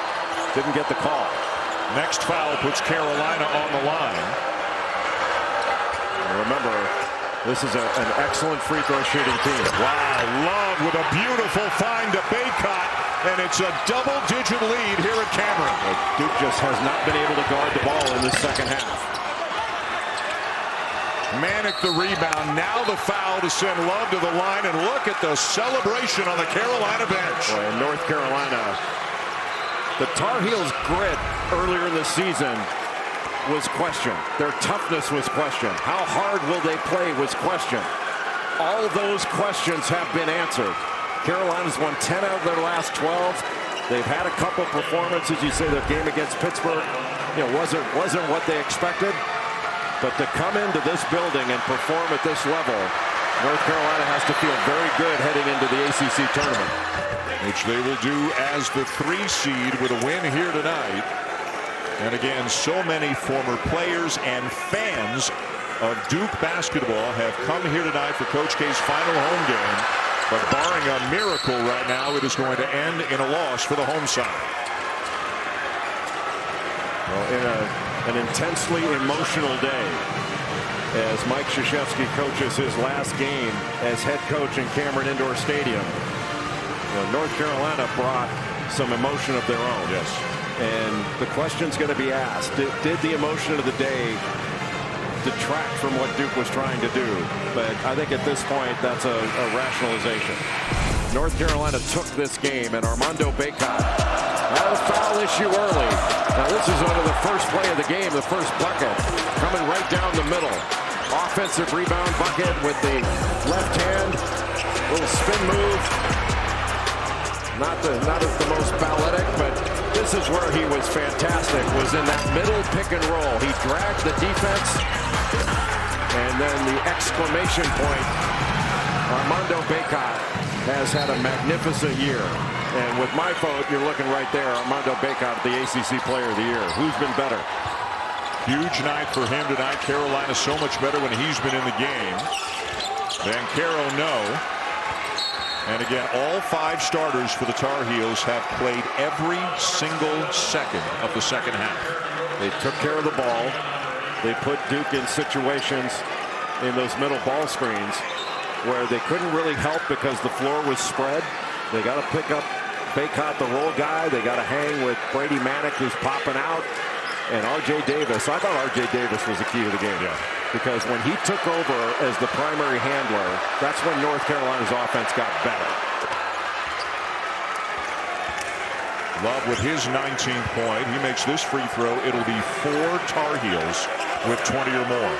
didn't get the call. Next foul puts Carolina on the line. And remember, this is an excellent free throw shooting team. Wow, Love with a beautiful find to Bacot, and it's a double-digit lead here at Cameron. Duke just has not been able to guard the ball in the second half. Manek the rebound. Now the foul to send Love to the line, and look at the celebration on the Carolina bench. Boy, in North Carolina, the Tar Heels' grit earlier in the season was questioned. Their toughness was questioned. How hard will they play was questioned. All those questions have been answered. Carolina's won 10 out of their last 12. They've had a couple performances. You say their game against Pittsburgh, wasn't what they expected. But to come into this building and perform at this level, North Carolina has to feel very good heading into the ACC tournament. Which they will do as the 3 seed with a win here tonight. And again, so many former players and fans of Duke basketball have come here tonight for Coach K's final home game. But barring a miracle right now, it is going to end in a loss for the home side. Well, in an intensely emotional day as Mike Krzyzewski coaches his last game as head coach in Cameron Indoor Stadium. North Carolina brought some emotion of their own. Yes. And the question's going to be asked, did the emotion of the day detract from what Duke was trying to do? But I think at this point, that's a rationalization. North Carolina took this game, and Armando Bacot had a foul issue early. Now this is under the first play of the game, the first bucket, coming right down the middle. Offensive rebound bucket with the left hand, little spin move. Not the most balletic, but this is where he was fantastic, was in that middle pick and roll. He dragged the defense, and then the exclamation point. Armando Bacot has had a magnificent year. And with my vote, you're looking right there, Armando Bacot, the ACC Player of the Year. Who's been better? Huge night for him tonight. Carolina so much better when he's been in the game. Banchero, no. And again, all 5 starters for the Tar Heels have played every single second of the second half. They took care of the ball. They put Duke in situations in those middle ball screens where they couldn't really help because the floor was spread. They got to pick up Bacot, the roll guy. They got to hang with Brady Manek, who's popping out. And R.J. Davis. I thought R.J. Davis was the key to the game. Yeah. Because when he took over as the primary handler, that's when North Carolina's offense got better. Love with his 19th point. He makes this free throw. It'll be 4 Tar Heels with 20 or more.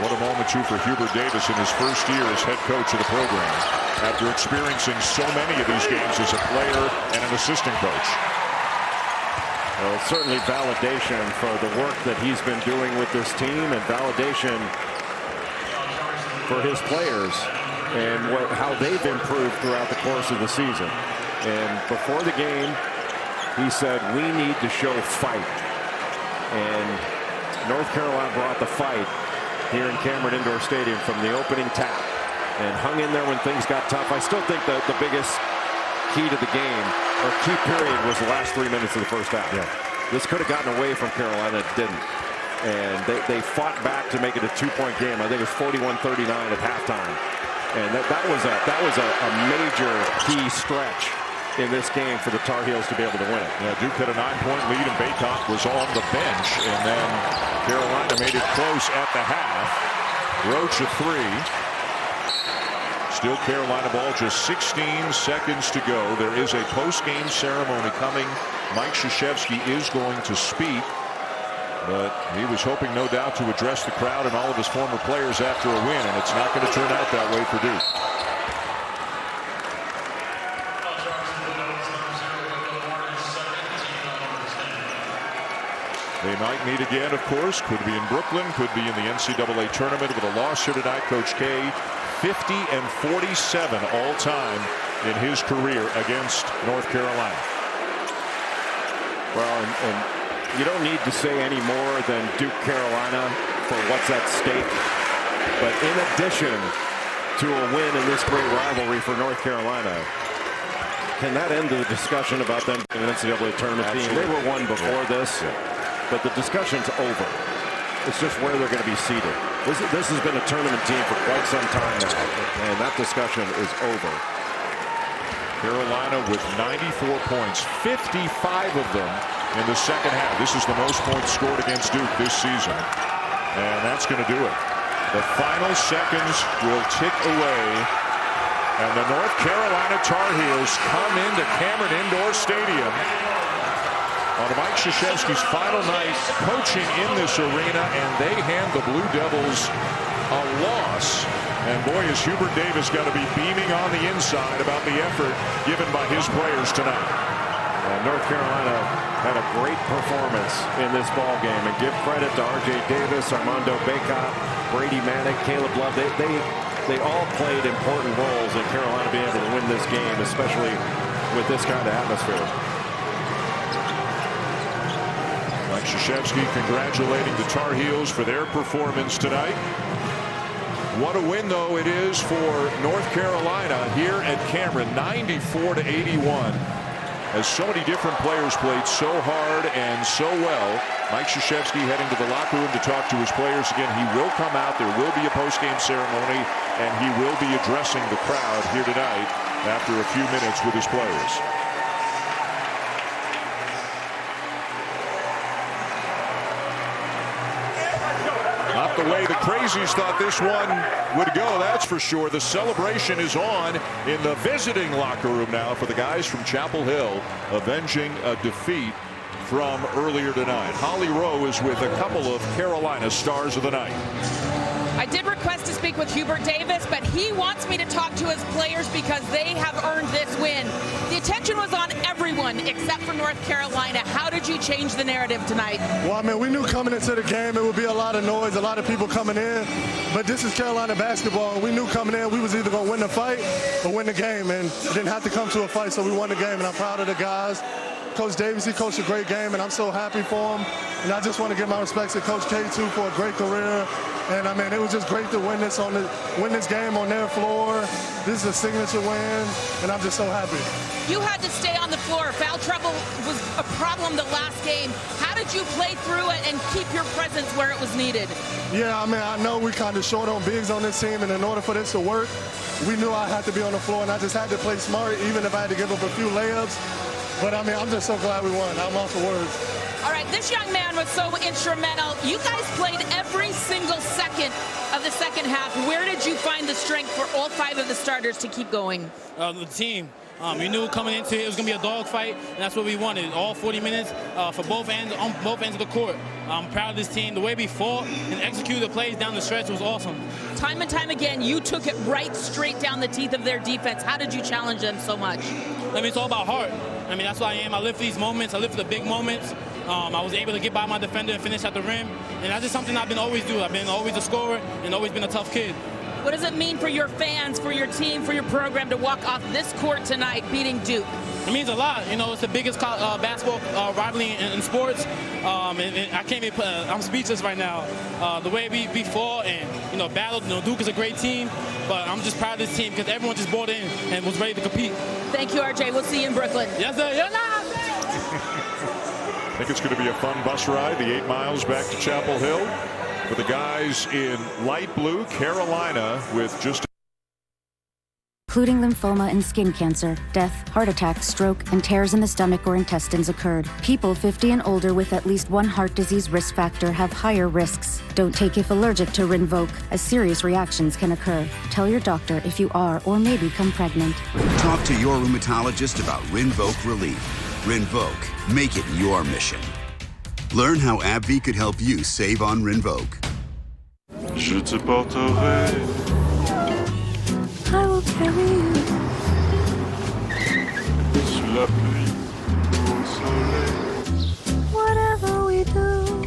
What a moment, too, for Hubert Davis in his first year as head coach of the program, after experiencing so many of these games as a player and an assistant coach. Well, it's certainly validation for the work that he's been doing with this team, and validation for his players and how they've improved throughout the course of the season. And before the game, he said, we need to show fight. And North Carolina brought the fight here in Cameron Indoor Stadium from the opening tap and hung in there when things got tough. I still think that the biggest key to the game, or key period, was the last 3 minutes of the first half. Yeah. This could have gotten away from Carolina. It didn't. And they fought back to make it a 2-point game. I think it was 41-39 at halftime. And that was a major key stretch in this game for the Tar Heels to be able to win it. Yeah, Duke had a 9-point lead, and Bacot was on the bench, and then Carolina made it close at the half. Roach a 3. Still Carolina ball, just 16 seconds to go. There is a post-game ceremony coming. Mike Krzyzewski is going to speak. But he was hoping, no doubt, to address the crowd and all of his former players after a win, and it's not going to turn out that way for Duke. They might meet again, of course. Could be in Brooklyn, could be in the NCAA tournament. With a loss here tonight, Coach K, 50-47 all-time in his career against North Carolina. Well, and you don't need to say any more than Duke Carolina for what's at stake. But in addition to a win in this great rivalry for North Carolina, can that end the discussion about them being an NCAA tournament team? They were one before this. But the discussion's over. It's just where they're going to be seated. This has been a tournament team for quite some time now, and that discussion is over. Carolina with 94 points, 55 of them in the second half. This is the most points scored against Duke this season, and that's going to do it. The final seconds will tick away, and the North Carolina Tar Heels come into Cameron Indoor Stadium on Mike Krzyzewski's final night coaching in this arena, and they hand the Blue Devils a loss. And boy, is Hubert Davis got to be beaming on the inside about the effort given by his players tonight. North Carolina had a great performance in this ball game, and give credit to R.J. Davis, Armando Bacot, Brady Manick, Caleb Love. They all played important roles in Carolina being able to win this game, especially with this kind of atmosphere. Mike Krzyzewski congratulating the Tar Heels for their performance tonight. What a win, though, it is for North Carolina here at Cameron, 94-81. As so many different players played so hard and so well. Mike Krzyzewski heading to the locker room to talk to his players again. He will come out. There will be a post-game ceremony, and he will be addressing the crowd here tonight after a few minutes with his players. Not the way the Crazies thought this one would go, that's for sure. The celebration is on in the visiting locker room now for the guys from Chapel Hill, avenging a defeat from earlier tonight. Holly Rowe is with a couple of Carolina stars of the night. I did request to speak with Hubert Davis, but he wants me to talk to his players because they have earned this win. The attention was on everyone except for North Carolina. How did you change the narrative tonight? Well, I mean, we knew coming into the game it would be a lot of noise, a lot of people coming in, but this is Carolina basketball. We knew coming in we was either going to win the fight or win the game, and it didn't have to come to a fight, so we won the game, and I'm proud of the guys. Coach Davis, he coached a great game, and I'm so happy for him. And I just want to give my respects to Coach K, too, for a great career. And, I mean, it was just great to win this game on their floor. This is a signature win, and I'm just so happy. You had to stay on the floor. Foul trouble was a problem the last game. How did you play through it and keep your presence where it was needed? Yeah, I mean, I know we kind of short on bigs on this team, and in order for this to work, we knew I had to be on the floor, and I just had to play smart, even if I had to give up a few layups. But, I mean, I'm just so glad we won. I'm off for words. All right, this young man was so instrumental. You guys played every single second of the second half. Where did you find the strength for all 5 of the starters to keep going? The team. We knew coming into it was going to be a dogfight, and that's what we wanted. All 40 minutes for both ends, on both ends of the court. I'm proud of this team. The way we fought and executed the plays down the stretch was awesome. Time and time again, you took it right straight down the teeth of their defense. How did you challenge them so much? I mean, it's all about heart. I mean, that's what I am. I live for these moments. I live for the big moments. I was able to get by my defender and finish at the rim. And that's just something I've been always do. I've been always a scorer and always been a tough kid. What does it mean for your fans, for your team, for your program to walk off this court tonight beating Duke? It means a lot. You know, it's the biggest basketball rivalry in sports. And I can't even I'm speechless right now. The way we fought and, you know, battled. You know, Duke is a great team, but I'm just proud of this team because everyone just bought in and was ready to compete. Thank you, RJ. We'll see you in Brooklyn. Yes, sir. Yes, sir. I think it's going to be a fun bus ride, the 8 miles back to Chapel Hill. For the guys in light blue, Carolina with just including lymphoma and skin cancer, death, heart attack, stroke, and tears in the stomach or intestines occurred. People 50 and older with at least one heart disease risk factor have higher risks. Don't take if allergic to Rinvoq, as serious reactions can occur. Tell your doctor if you are or may become pregnant. Talk to your rheumatologist about Rinvoq Relief. Rinvoq, make it your mission. Learn how AbbVie could help you save on Rinvoq. Je te porterai. I will carry you. Sous la pluie, au soleil. Whatever we do.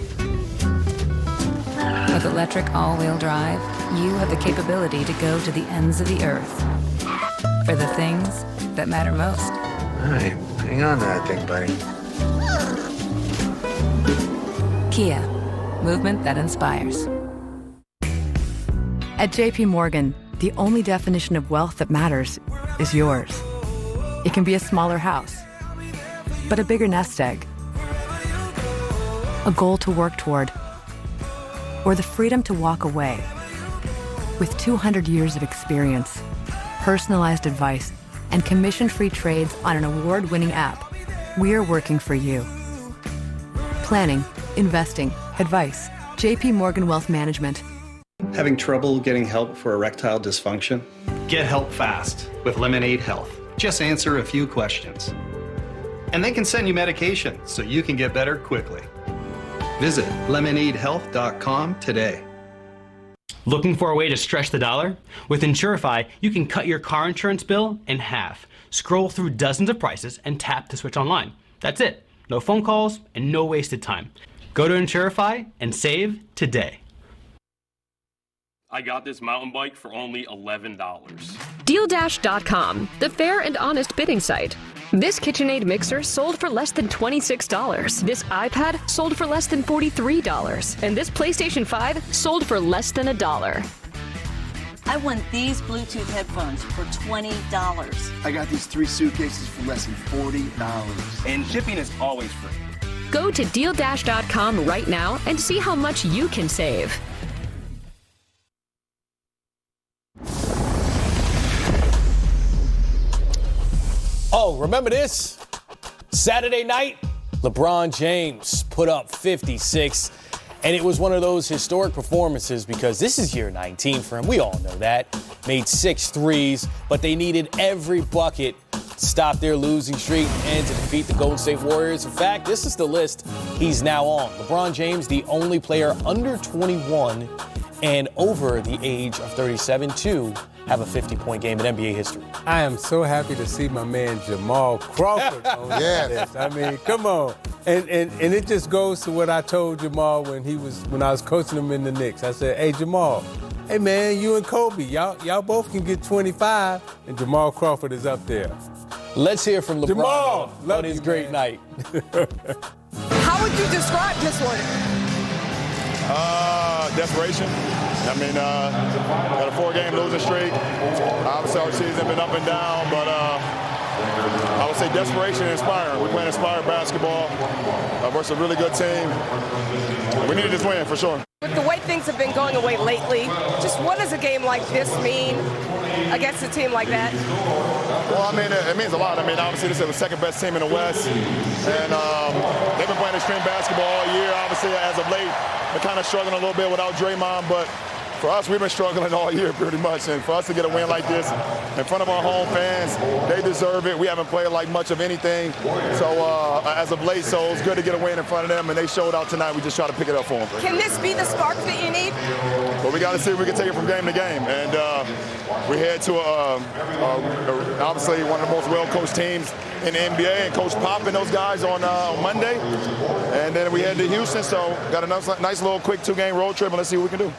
With electric all-wheel drive, you have the capability to go to the ends of the earth for the things that matter most. All right, hang on to that thing, buddy. Kia, movement that inspires. At JP Morgan, the only definition of wealth that matters is yours. It can be a smaller house, but a bigger nest egg, a goal to work toward, or the freedom to walk away. With 200 years of experience, personalized advice, and commission-free trades on an award-winning app, we're working for you. Planning, investing, advice. JP Morgan Wealth Management. Having trouble getting help for erectile dysfunction? Get help fast with Lemonade Health. Just answer a few questions. And they can send you medication so you can get better quickly. Visit lemonadehealth.com today. Looking for a way to stretch the dollar? With Insurify, you can cut your car insurance bill in half. Scroll through dozens of prices and tap to switch online. That's it. No phone calls and no wasted time. Go to Insurify and save today. I got this mountain bike for only $11. DealDash.com, the fair and honest bidding site. This KitchenAid mixer sold for less than $26. This iPad sold for less than $43. And this PlayStation 5 sold for less than $1. I won these Bluetooth headphones for $20. I got these 3 suitcases for less than $40. And shipping is always free. Go to DealDash.com right now and see how much you can save. Oh, remember this? Saturday night, LeBron James put up 56, and it was one of those historic performances because this is year 19 for him. We all know that. Made 6 threes, but they needed every bucket to stop their losing streak and to defeat the Golden State Warriors. In fact, this is the list he's now on. LeBron James, the only player under 21 and over the age of 37 to have a 50-point game in NBA history. I am so happy to see my man Jamal Crawford on this. I mean, come on. And it just goes to what I told Jamal when I was coaching him in the Knicks. I said, hey, Jamal, hey, man, you and Kobe, y'all both can get 25, and Jamal Crawford is up there. Let's hear from LeBron Jamal, on his great night. How would you describe this one? Desperation. I mean, got a 4-game losing streak. Obviously, our season been up and down, but I would say desperation and inspiring. We're playing inspired basketball versus a really good team. We needed this win for sure. With the way things have been going away lately, just what does a game like this mean against a team like that? Well, I mean, it means a lot. I mean, obviously, this is the second best team in the West, and they've been playing extreme basketball all year. Obviously, as of late, they're kind of struggling a little bit without Draymond, but for us, we've been struggling all year pretty much, and for us to get a win like this in front of our home fans, they deserve it. We haven't played like much of anything, so as of late, so it's good to get a win in front of them, and they showed out tonight. We just try to pick it up for them. Can this be the spark that you need? Well, we got to see if we can take it from game to game, and we head to obviously one of the most well-coached teams in the NBA, and Coach Pop and those guys on Monday, and then we head to Houston, so got a nice little quick 2-game road trip, and let's see what we can do.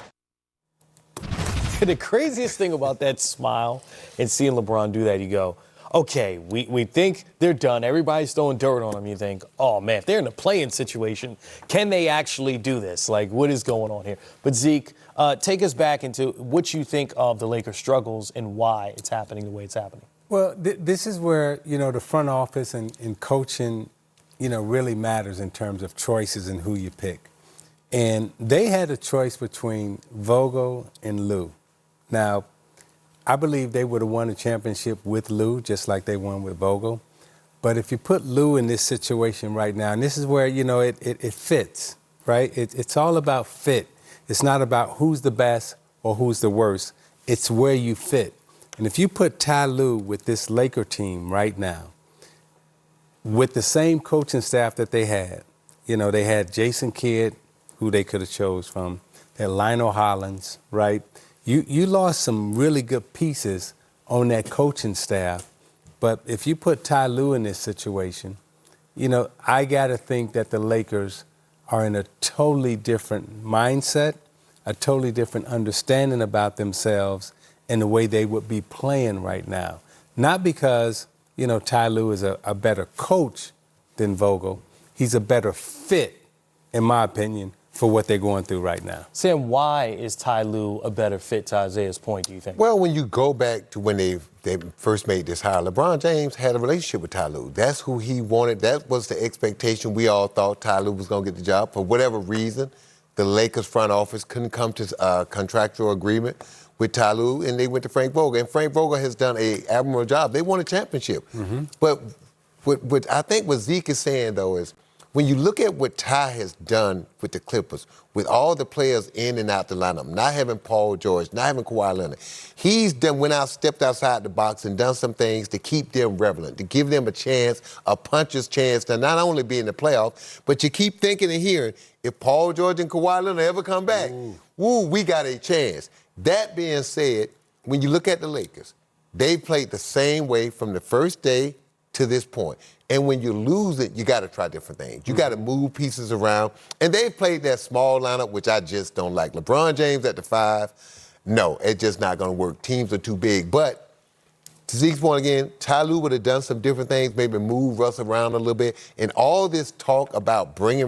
The craziest thing about that smile and seeing LeBron do that, you go, okay, we think they're done. Everybody's throwing dirt on them. You think, oh, man, if they're in a play-in situation, can they actually do this? Like, what is going on here? But, Zeke, take us back into what you think of the Lakers' struggles and why it's happening the way it's happening. Well, this is where, the front office and coaching, really matters in terms of choices and who you pick. And they had a choice between Vogel and Lue. Now, I believe they would have won a championship with Lue, just like they won with Vogel. But if you put Lue in this situation right now, and this is where, it fits, right? It's all about fit. It's not about who's the best or who's the worst. It's where you fit. And if you put Ty Lue with this Laker team right now, with the same coaching staff that they had, You know, they had Jason Kidd, who they could have chose from. They had Lionel Hollins, right? You lost some really good pieces on that coaching staff. But if you put Ty Lue in this situation, you know, I got to think that the Lakers are in a totally different mindset, a totally different understanding about themselves and the way they would be playing right now. Not because, you know, Ty Lue is a better coach than Vogel. He's a better fit, in my opinion, for what they're going through right now. Sam, why is Ty Lue a better fit to Isaiah's point, do you think? Well, when you go back to when they first made this hire, LeBron James had a relationship with Ty Lue. That's who he wanted. That was the expectation. We all thought Ty Lue was going to get the job. For whatever reason, the Lakers front office couldn't come to a contractual agreement with Ty Lue, and they went to Frank Vogel. And Frank Vogel has done an admirable job. They won a championship. Mm-hmm. But what I think what Zeke is saying, though, is when you look at what Ty has done with the Clippers, with all the players in and out the lineup, not having Paul George, not having Kawhi Leonard, he's stepped outside the box and done some things to keep them relevant, to give them a chance, a puncher's chance to not only be in the playoffs, but you keep thinking and hearing, if Paul George and Kawhi Leonard ever come back, we got a chance. That being said, when you look at the Lakers, they played the same way from the first day to this point. And when you lose it, you got to try different things. You got to move pieces around. And they played that small lineup, which I just don't like. LeBron James at the 5, no, it's just not going to work. Teams are too big. But to Zeke's point again, Ty Lue would have done some different things, maybe move Russ around a little bit. And all this talk about bringing